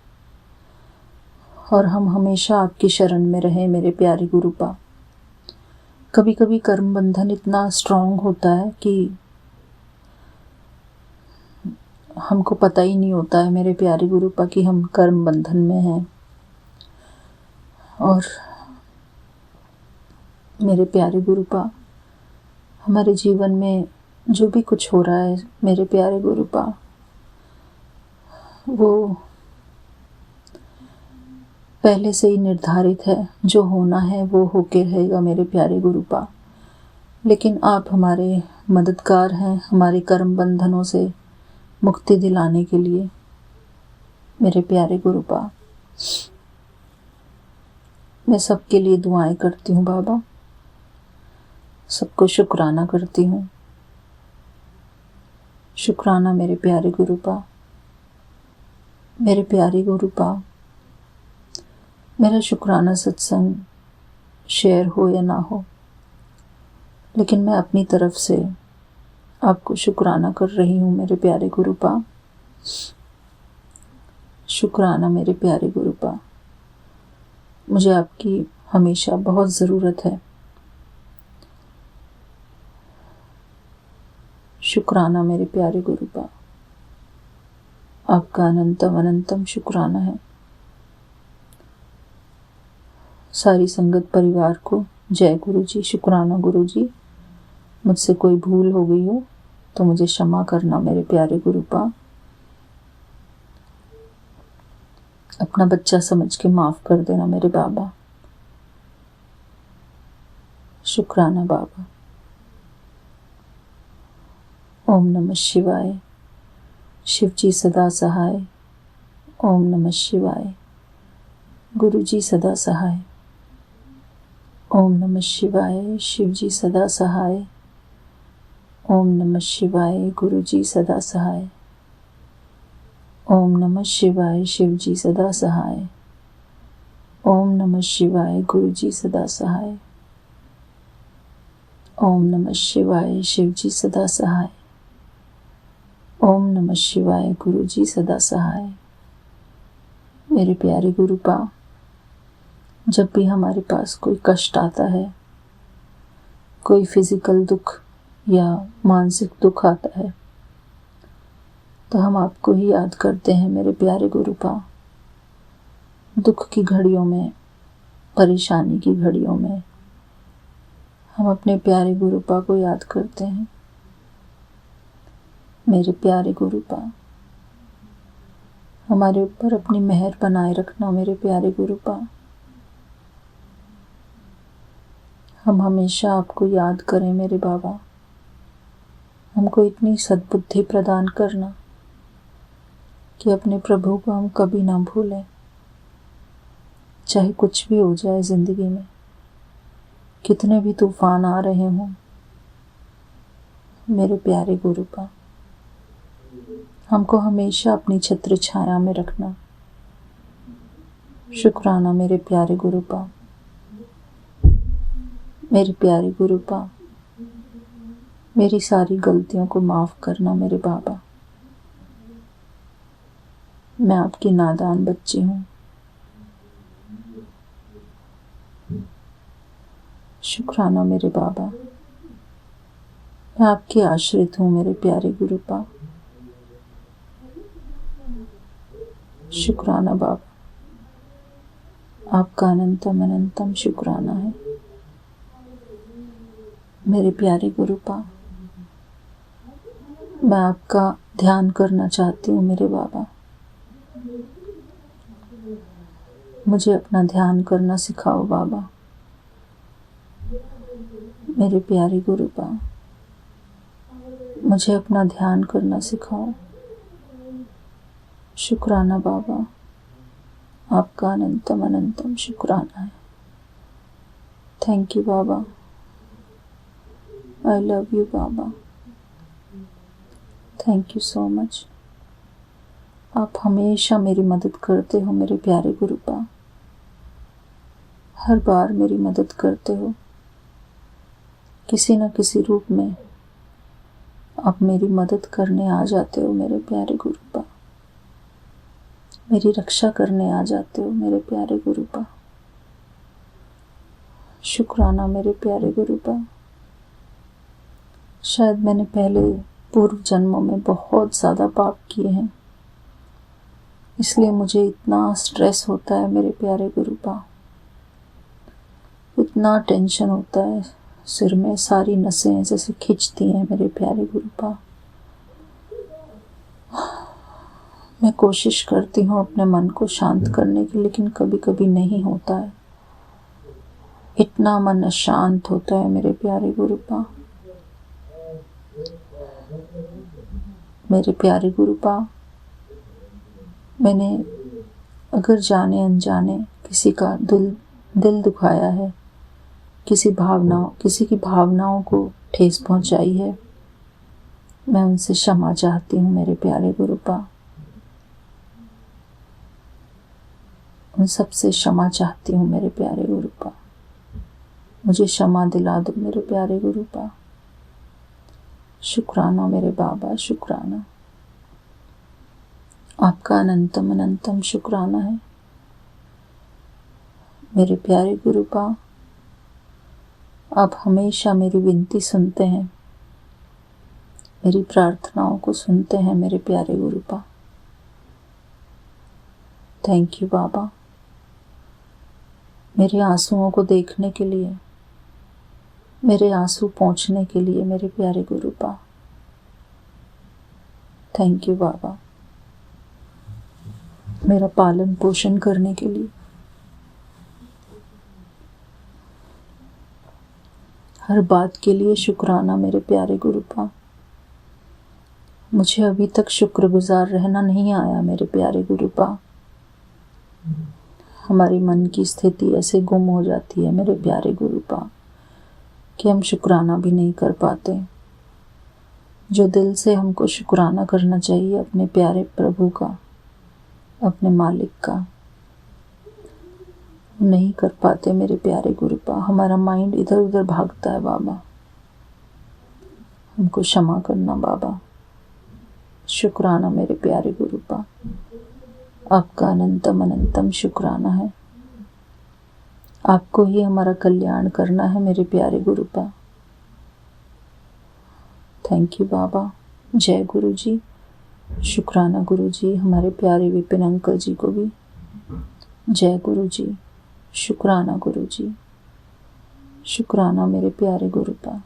और हम हमेशा आपकी शरण में रहें मेरे प्यारे गुरुपा। कभी कभी कर्म बंधन इतना स्ट्रांग होता है कि हमको पता ही नहीं होता है मेरे प्यारे गुरुपा कि हम कर्म बंधन में हैं। और मेरे प्यारे गुरुपा, हमारे जीवन में जो भी कुछ हो रहा है मेरे प्यारे गुरुपा, वो पहले से ही निर्धारित है। जो होना है वो होके रहेगा मेरे प्यारे गुरुपा। लेकिन आप हमारे मददगार हैं हमारे कर्म बंधनों से मुक्ति दिलाने के लिए मेरे प्यारे गुरुपा। मैं सबके लिए दुआएं करती हूँ बाबा, सबको शुक्राना करती हूँ। शुक्राना मेरे प्यारे गुरुपा। मेरे प्यारे गुरुपा, मेरा शुक्राना सत्संग शेयर हो या ना हो, लेकिन मैं अपनी तरफ से आपको शुक्राना कर रही हूँ मेरे प्यारे गुरुपा। शुक्राना मेरे प्यारे गुरुपा। मुझे आपकी हमेशा बहुत ज़रूरत है। शुक्राना मेरे प्यारे गुरुपा। आपका अनंतम अनंतम शुक्राना है। सारी संगत परिवार को जय गुरु जी। शुक्राना गुरु जी। मुझसे कोई भूल हो गई हो तो मुझे क्षमा करना मेरे प्यारे गुरुपा। अपना बच्चा समझ के माफ़ कर देना मेरे बाबा। शुक्राना बाबा। ओम नमः शिवाय। शिव जी सदा सहाय। ओम नमः शिवाय। गुरु जी सदा सहाय। ओम नमः शिवाय। शिव जी सदा सहाय। ओम नमः शिवाय। गुरु जी सदा सहाय। ओम नमः शिवाय। शिव जी सदा सहाय। ओम नमः शिवाय। गुरु जी सदा सहाय। ओम नमः शिवाय। शिव जी सदा सहाय। ओम नमः शिवाय। गुरु जी सदा सहाय। मेरे प्यारे गुरुपा, जब भी हमारे पास कोई कष्ट आता है, कोई फिजिकल दुख या मानसिक दुख आता है, तो हम आपको ही याद करते हैं मेरे प्यारे गुरुपा। दुख की घड़ियों में, परेशानी की घड़ियों में हम अपने प्यारे गुरुपा को याद करते हैं। मेरे प्यारे गुरुपा, हमारे ऊपर अपनी मेहर बनाए रखना मेरे प्यारे गुरुपा। हम हमेशा आपको याद करें मेरे बाबा। हमको इतनी सद्बुद्धि प्रदान करना कि अपने प्रभु को हम कभी ना भूलें, चाहे कुछ भी हो जाए ज़िंदगी में, कितने भी तूफान आ रहे हों। मेरे प्यारे गुरुपा, हमको हमेशा अपनी छत्र छाया में रखना। शुक्राना मेरे प्यारे गुरुपा। मेरे प्यारे गुरुपा, मेरी सारी गलतियों को माफ़ करना मेरे बाबा। मैं आपकी नादान बच्ची हूँ। शुक्राना मेरे बाबा, मैं आपकी आश्रित हूँ मेरे प्यारे गुरुपा। शुक्राना बाबा, आपका अनंतम अनंतम शुक्राना है। मेरे प्यारे गुरुपा, मैं आपका ध्यान करना चाहती हूँ मेरे बाबा। मुझे अपना ध्यान करना सिखाओ बाबा। मेरे प्यारे गुरुपा, मुझे अपना ध्यान करना सिखाओ। शुक्राना बाबा, आपका अनंतम अनंतम शुक्राना है। Thank you Baba. I love you Baba. Thank you so much. आप हमेशा मेरी मदद करते हो मेरे प्यारे गुरुपा। हर बार मेरी मदद करते हो, किसी न किसी रूप में आप मेरी मदद करने आ जाते हो मेरे प्यारे गुरुपा। मेरी रक्षा करने आ जाते हो मेरे प्यारे गुरुपा। शुक्राना मेरे प्यारे गुरुपा। शायद मैंने पहले पूर्व जन्मों में बहुत ज़्यादा पाप किए हैं, इसलिए मुझे इतना स्ट्रेस होता है मेरे प्यारे गुरुपा। इतना टेंशन होता है सिर में, सारी नसें जैसे खिंचती हैं मेरे प्यारे गुरुपा। मैं कोशिश करती हूँ अपने मन को शांत करने की, लेकिन कभी कभी नहीं होता है। इतना मन अशांत होता है मेरे प्यारे गुरुपा। मेरे प्यारे गुरुपा, मैंने अगर जाने अनजाने किसी का दिल दुखाया है, किसी की भावनाओं को ठेस पहुंचाई है, मैं उनसे क्षमा चाहती हूँ मेरे प्यारे गुरुपा। उन सब से क्षमा चाहती हूँ मेरे प्यारे गुरुपा। मुझे क्षमा दिला दो मेरे प्यारे गुरुपा। शुक्राना मेरे बाबा, शुक्राना। आपका अनंतम अनंतम शुक्राना है मेरे प्यारे गुरुपा। आप हमेशा मेरी विनती सुनते हैं, मेरी प्रार्थनाओं को सुनते हैं मेरे प्यारे गुरुपा। थैंक यू बाबा, मेरे आंसुओं को देखने के लिए, मेरे आंसू पोंछने के लिए मेरे प्यारे गुरुपा। थैंक यू बाबा, मेरा पालन पोषण करने के लिए, हर बात के लिए शुक्राना मेरे प्यारे गुरुपा। मुझे अभी तक शुक्रगुजार रहना नहीं आया मेरे प्यारे गुरुपा। हमारी मन की स्थिति ऐसे गुम हो जाती है मेरे प्यारे गुरुपा कि हम शुक्राना भी नहीं कर पाते। जो दिल से हमको शुक्राना करना चाहिए अपने प्यारे प्रभु का, अपने मालिक का, नहीं कर पाते मेरे प्यारे गुरुपा। हमारा माइंड इधर उधर भागता है बाबा, हमको क्षमा करना बाबा। शुक्राना मेरे प्यारे गुरुपा, आपका अनंतम अनंतम शुक्राना है। आपको ही हमारा कल्याण करना है मेरे प्यारे गुरुपा। थैंक यू बाबा। जय गुरु जी। शुक्राना गुरु जी, हमारे प्यारे विपिन अंकल जी को भी जय गुरु जी। शुक्राना गुरु जी, शुक्राना मेरे प्यारे गुरुपा।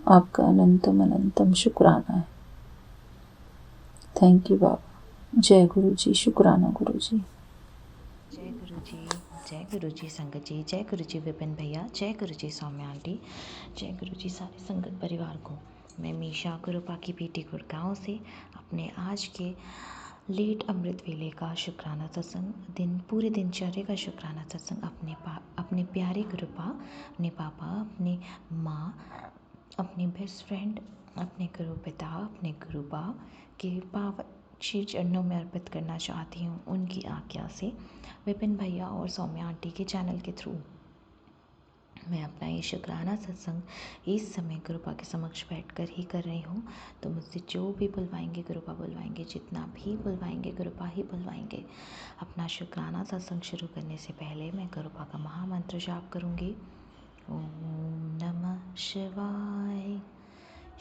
आपका अनंतम अनंतम शुक्राना है। थैंक यू बाबा। जय गुरु जी। शुक्राना गुरु जी। जय गुरु जी। जय गुरु जी संगत जी। जय गुरु जी विपिन भैया। जय गुरु जी सौम्या आंटी। जय गुरु जी सारे संगत परिवार को। मैं मीशा गुरुपा की बेटी गुड़गांव से अपने आज के लेट अमृत वेले का शुक्राना सत्संग, पूरे दिनचर्या का शुक्राना सत्संग अपने प्यारे गुरुपा, अपने पापा, अपने माँ, अपने बेस्ट फ्रेंड, अपने गुरु पिता, अपने गुरुबा के पावन श्री चरणों में अर्पित करना चाहती हूँ। उनकी आज्ञा से विपिन भैया और सौम्या आंटी के चैनल के थ्रू मैं अपना ये शुक्राना सत्संग इस समय गुरुपा के समक्ष बैठकर ही कर रही हूँ। तो मुझसे जो भी बुलवाएंगे गुरुपा बुलवाएंगे, जितना भी बुलवाएंगे गुरुपा ही बुलवाएंगे। अपना शुक्राना सत्संग शुरू करने से पहले मैं गुरुपा का महामंत्र जाप करूँगी। ओम नमः शिवाय,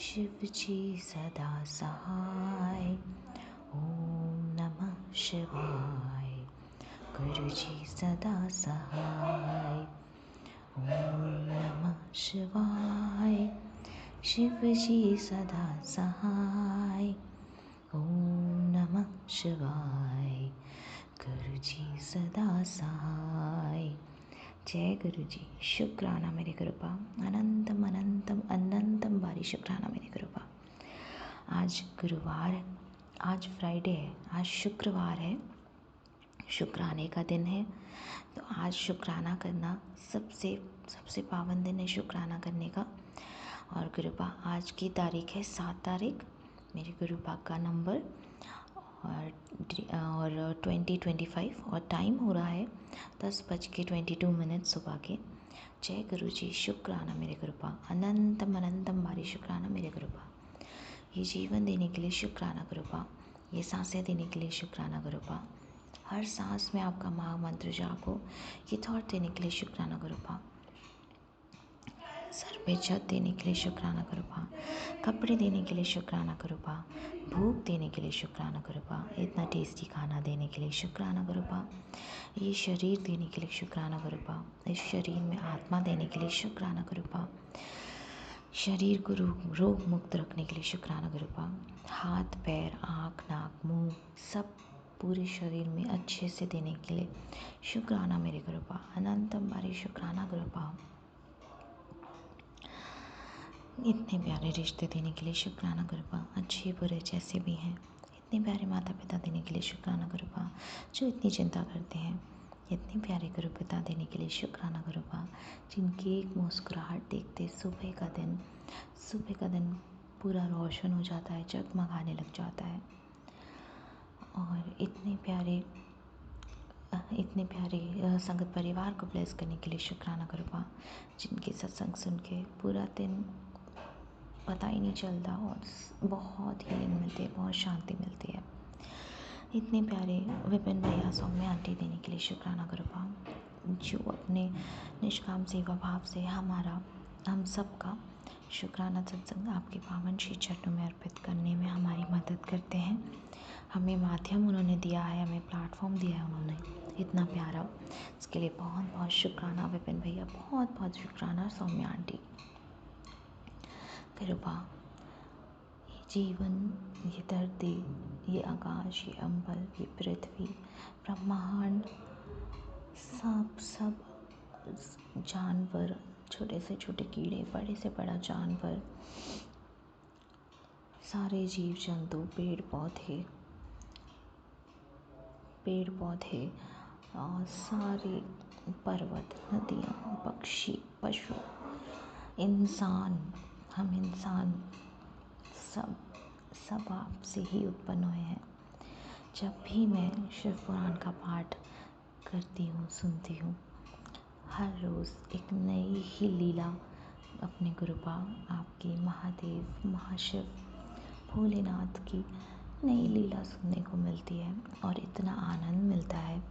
शिव जी सदा सहाय। ओम नमः शिवाय, गुरु जी सदा सहाय। ओम नमः शिवाय, शिव जी सदा सहाय। ओम नमः शिवाय, गुरु जी सदा सहाय। जय गुरु जी। शुक्राना मेरे गुरुपा, अनंतम अनंतम अनंतम बारी शुक्राना मेरे गुरुपा। आज गुरुवार, आज फ्राइडे है, आज शुक्रवार है, शुक्राने का दिन है। तो आज शुक्राना करना सबसे पावन दिन है शुक्राना करने का। और गुरुपा आज की तारीख है 7 तारीख, मेरे गुरुपा का नंबर और 2025 और टाइम हो रहा है 10:22 सुबह के। जय गुरु जी। शुक्राना मेरे गुरुपा, अनंतम अनंतम बारी शुक्राना मेरे गुरुपा। ये जीवन देने के लिए शुक्राना गुरुपा, ये सांसें देने के लिए शुक्राना गुरुपा, हर सांस में आपका महामंत्र जाप हो, ये थॉट देने के लिए शुक्राना गुरुपा, सर पे छत देने के लिए शुक्राना गुरुपा, कपड़े देने के लिए शुक्राना गुरुपा, भूख देने के लिए शुक्राना गुरुपा, इतना टेस्टी खाना देने के लिए शुक्राना गुरुपा, ये शरीर देने के लिए शुक्राना गुरुपा, इस शरीर में आत्मा देने के लिए शुक्राना गुरुपा, शरीर को रोग मुक्त रखने के लिए शुक्राना गुरुपा, हाथ पैर आँख नाक मुंह सब पूरे शरीर में अच्छे से देने के लिए शुक्राना मेरे गुरुपा, अनंतम बारी शुक्राना गुरुपा, इतने प्यारे रिश्ते देने के लिए शुक्राना गुरुपा, अच्छे बुरे जैसे भी हैं, इतने प्यारे माता पिता देने के लिए शुक्राना गुरुपा, जो इतनी चिंता करते हैं, इतने प्यारे गुरु पिता देने के लिए शुक्राना गुरुपा, जिनकी एक मुस्कुराहट देखते सुबह का दिन पूरा रोशन हो जाता है, जगमगाने लग जाता है। और इतने प्यारे संगत परिवार को ब्लेस करने के लिए शुक्राना गुरुपा, जिनके सत्संग सुन के पूरा दिन पता ही नहीं चलता और बहुत हीलिंग मिलती है, बहुत शांति मिलती है। इतने प्यारे विपिन भैया सौम्या आंटी देने के लिए शुक्राना गुरुपा, जो अपने निष्काम सेवा भाव से हम सबका शुक्राना सत्संग आपके पावन श्री चरणों में अर्पित करने में हमारी मदद करते हैं। हमें माध्यम उन्होंने दिया है, हमें प्लेटफॉर्म दिया है उन्होंने, इतना प्यारा, इसके लिए बहुत बहुत शुक्राना विपिन भैया, बहुत बहुत शुक्राना सौम्या आंटी। कृपा, ये जीवन, ये धरती, ये आकाश, ये अम्बर, ये पृथ्वी, ब्रह्मांड, सब जानवर, छोटे से छोटे कीड़े, बड़े से बड़ा जानवर, सारे जीव जंतु, पेड़ पौधे और सारे पर्वत, नदियाँ, पक्षी, पशु, इंसान, हम इंसान सब आपसे ही उत्पन्न हुए हैं। जब भी मैं शिव पुराण का पाठ करती हूँ, सुनती हूँ, हर रोज़ एक नई ही लीला अपने गुरुपा, आपकी महादेव, महाशिव, भोलेनाथ की नई लीला सुनने को मिलती है और इतना आनंद मिलता है।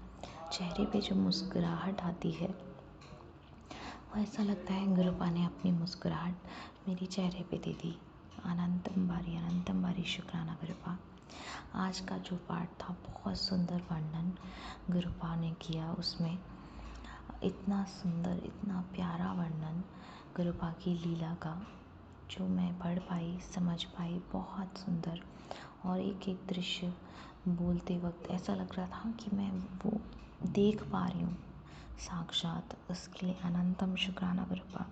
चेहरे पे जो मुस्कुराहट आती है, वो ऐसा लगता है गुरुपा ने अपनी मुस्कुराहट मेरे चेहरे पे दे दी। अनंतम बारी शुक्राना गुरुपा। आज का जो पाठ था, बहुत सुंदर वर्णन गुरुपा ने किया, उसमें इतना सुंदर, इतना प्यारा वर्णन गुरुपा की लीला का, जो मैं पढ़ पाई, समझ पाई, बहुत सुंदर। और एक एक दृश्य बोलते वक्त ऐसा लग रहा था कि मैं वो देख पा रही हूँ साक्षात। उसके लिए अनंतम शुक्राना गुरुपा।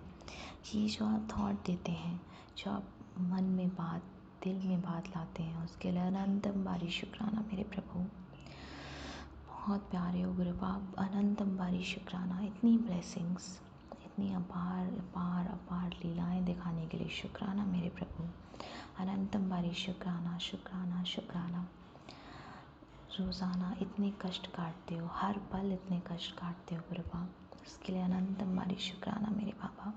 ये जो आप थॉट देते हैं, जो आप मन में बात दिल में बात लाते हैं उसके लिए अनंतम बारी शुक्राना मेरे प्रभु। बहुत प्यारे हो गुरु बाप, अनंतम बारी शुक्राना। इतनी ब्लेसिंग्स, इतनी अपार अपार अपार लीलाएं दिखाने के लिए शुक्राना मेरे प्रभु। अनंतम बारी शुक्राना शुक्राना शुक्राना। रोज़ाना इतने कष्ट काटते हो, हर पल इतने कष्ट काटते हो गुरु बाप, उसके लिए अनंतम बारी शुक्राना मेरे बाबा।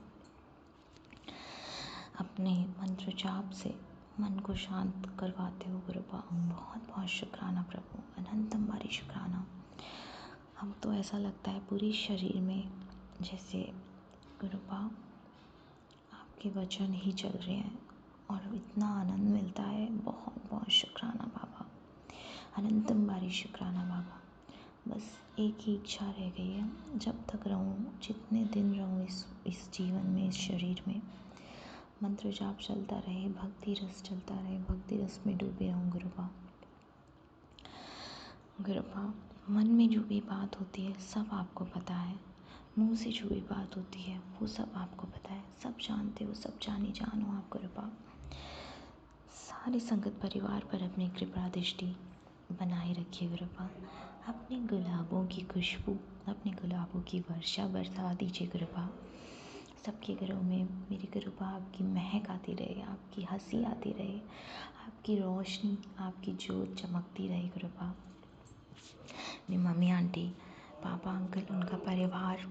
अपने मंत्र जाप से मन को शांत करवाते हो गुरु बाप, बहुत बहुत शुक्राना प्रभु, अनंतम बारी शुक्राना। हम तो ऐसा लगता है पूरे शरीर में जैसे गुरु बाप आपके वचन ही चल रहे हैं और इतना आनंद मिलता है। बहुत बहुत शुक्राना बाबा, अनंतम बारी शुक्राना बाबा। बस एक ही इच्छा रह गई है, जब तक रहूँ, जितने दिन रहूँ इस जीवन में, इस शरीर में, मंत्र जाप चलता रहे, भक्ति रस चलता रहे, भक्ति रस में डूबे रहूँ गुरु बाप। गुरु बाप, मन में जो भी बात होती है सब आपको पता है, मुंह से जो भी बात होती है वो सब आपको पता है, सब जानते हो, सब जानी जान हो आप गुरु बाप। सारे संगत परिवार पर अपनी कृपा दृष्टि बनाए रखिए गुरु बाप। अपने गुलाबों की खुशबू, अपने गुलाबों की वर्षा बरसा दीजिए गुरु बाप। सबके घरों में मेरे गुरु बाप आपकी महक आती रहे, आपकी हंसी आती रहे, आपकी रोशनी, आपकी जोत चमकती रहे गुरु बाप। अपनी मम्मी आंटी, पापा अंकल, उनका परिवार,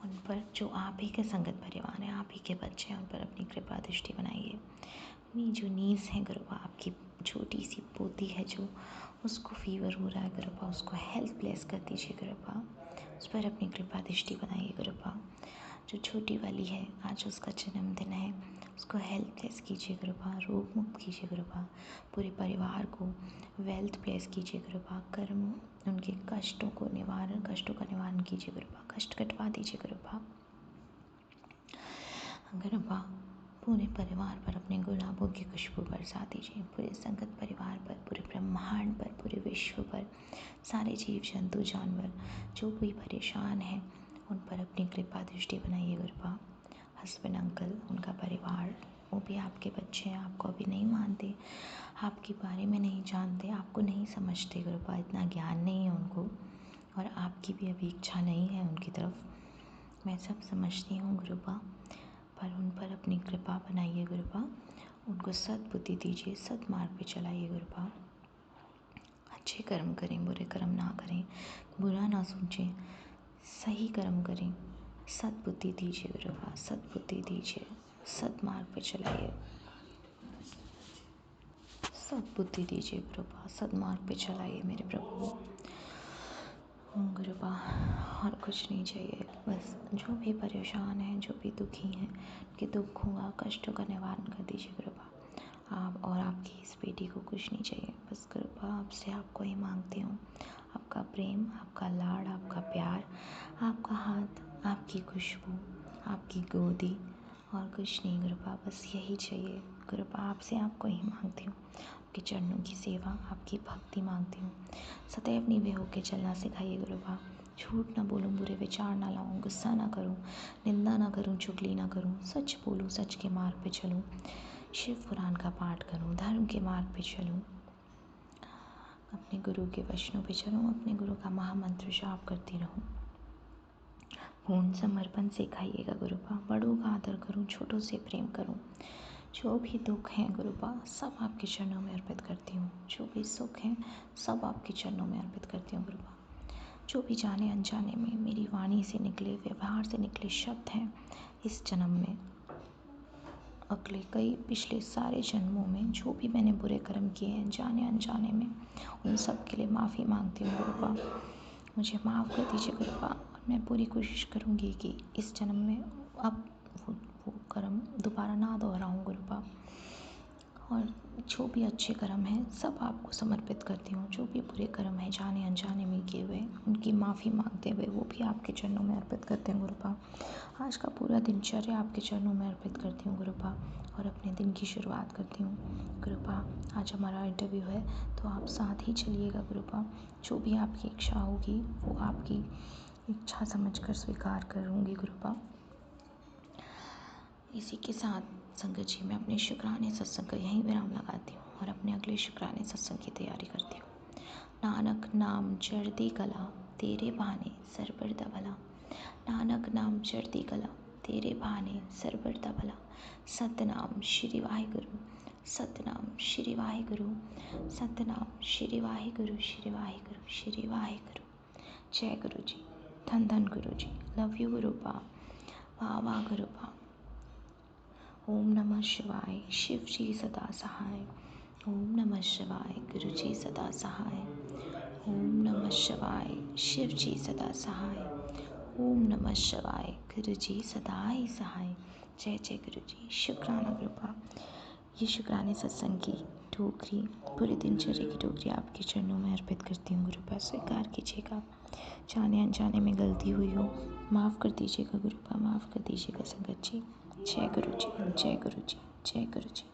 उन पर जो आप ही के संगत परिवार हैं, आप ही के बच्चे हैं, उन पर अपनी कृपा दृष्टि बनाइए। अपनी जो नीज़ हैं गुरु बाप, आपकी छोटी सी पोती है जो, उसको फीवर हो रहा है गुरु बाप, उसको हेल्थ ब्लेस कर दीजिए गुरु बाप, उस पर अपनी कृपा दृष्टि बनाइए गुरु बाप। जो छोटी वाली है, आज उसका जन्मदिन है, उसको हेल्थ ब्लेस कीजिए गुरु बाप, रोग मुक्त कीजिए गुरु बाप। पूरे परिवार को वेल्थ ब्लेस कीजिए गुरु बाप। कर्म उनके कष्टों का निवारण कीजिए गुरु बाप, कष्ट कटवा दीजिए गुरु बाप। गुरु बाप, पूरे परिवार पर अपने गुलाबों की खुशबू बरसा दीजिए, पूरे संगत परिवार पर, पूरे ब्रह्मांड पर, पूरे विश्व पर, सारे जीव जंतु जानवर जो भी परेशान हैं उन पर अपनी कृपा दृष्टि बनाइए गुरु बाप। हस्बैंड अंकल, उनका परिवार, वो भी आपके बच्चे हैं, आपको अभी नहीं मानते, आपके बारे में नहीं जानते, आपको नहीं समझते गुरु बाप, इतना ज्ञान नहीं है उनको, और आपकी भी अभी इच्छा नहीं है उनकी तरफ, मैं सब समझती हूँ गुरु बाप, पर उन पर अपनी कृपा बनाइए गुरु बाप। उनको सद्बुद्धि दीजिए, सद्मार्ग पे चलाइए गुरु बाप। अच्छे कर्म करें, बुरे कर्म ना करें, बुरा ना सोचें, सही कर्म करें। सद्बुद्धि दीजिए गुरु बाप, सद्बुद्धि दीजिए, सद्मार्ग पे चलाइए, सद्बुद्धि दीजिए गुरु बाप, सद्मार्ग पे चलाइए मेरे प्रभु। गुरु बाप, और कुछ नहीं चाहिए, बस जो भी परेशान हैं, जो भी दुखी हैं, उनके दुखों का, कष्टों का निवारण कर दीजिए गुरु बाप। आप और आपकी इस बेटी को कुछ नहीं चाहिए, बस गुरु बाप आपसे आपको ही मांगती हूँ, आपका प्रेम, आपका लाड़, आपका प्यार, आपका हाथ, आपकी खुशबू, आपकी गोदी, और कुछ नहीं गुरु बाप, बस यही चाहिए गुरु बाप, आपसे आपको ही मांगती हूँ। आपके चरणों की सेवा, आपकी भक्ति मांगती हूँ। सदैव नीवे होके चलना सिखाइए गुरु बाप। झूठ ना बोलूँ, बुरे विचार ना लाऊं, गुस्सा ना करूँ, निंदा ना करूँ, चुगली ना करूँ, सच बोलूँ, सच के मार्ग पे चलूँ, शिव पुराण का पाठ करूँ, धर्म के मार्ग पे चलूँ, अपने गुरु के वचनों पे चलूँ, अपने गुरु का महामंत्र जाप करती रहूँ। पूर्ण समर्पण सिखाइएगा गुरु बाप। बड़ों का आदर करूँ, छोटों से प्रेम करूँ। जो भी दुख हैं गुरु बाप, सब आपके चरणों में अर्पित करती हूँ। जो भी सुख हैं सब आपके चरणों में अर्पित करती हूँ गुरु बाप। जो भी जाने अनजाने में मेरी वाणी से निकले, व्यवहार से निकले शब्द हैं इस जन्म में, अगले कई पिछले सारे जन्मों में जो भी मैंने बुरे कर्म किए हैं जाने अनजाने में, उन सब के लिए माफ़ी मांगती हूँ गुरु बाप। मुझे माफ़ कर दीजिए गुरु बाप, और मैं पूरी कोशिश करूँगी कि इस जन्म में अब वो कर्म दोबारा ना दोहराऊँ गुरु बाप। और जो भी अच्छे कर्म हैं सब आपको समर्पित करती हूँ, जो भी बुरे कर्म हैं जाने अनजाने में किए हुए, उनकी माफ़ी मांगते हुए वो भी आपके चरणों में अर्पित करते हैं गुरु बाप। आज का पूरा दिनचर्या आपके चरणों में अर्पित करती हूँ गुरु बाप, और अपने दिन की शुरुआत करती हूँ गुरु बाप। आज हमारा इंटरव्यू है तो आप साथ ही चलिएगा गुरु बाप। जो भी आपकी इच्छा होगी वो आपकी इच्छा समझकर स्वीकार करूँगी गुरु बाप। इसी के साथ संगत जी, मैं अपने शुक्राने सत्संग का यहीं विराम लगाती हूँ और अपने अगले शुक्राने सत्संग की तैयारी करती हूँ। नानक नाम चढ़ती कला, तेरे बहाने सर बढ़ता भला। नानक नाम चढ़ती कला, तेरे बहाने सर बढ़ता भला। सतनाम श्री वाहिगुरु, सतनाम श्री वाहिगुरु, सतनाम श्री वाहिगुरु, श्री वाहिगुरु, श्री वाहिगुरु। जय गुरु जी, धन धन गुरु जी, लव यू गुरु पा, वाह वाह गुरु पा। ओम नमः शिवाय, शिव जी सदा सहाय। ओम नमः शिवाय, गुरु जी सदा सहाय। ओम नमः शिवाय, शिव जी सदा सहाय। ओम नमः शिवाय, गुरु जी सदा ही सहाय। जय जय गुरु जी, शुक्राना कृपा। ये शुक्राने सत्संग की टोकरी, पूरे दिनचर्या की टोकरी आपके चरणों में अर्पित करती हूँ। गुरुपा स्वीकार कीजिएगा। जाने अनजाने में गलती हुई हो माफ़ कर दीजिएगा गुरुपा, माफ़ कर दीजिएगा संगत जी। जय गुरु जी, जय गुरु जी, जय गुरु जी।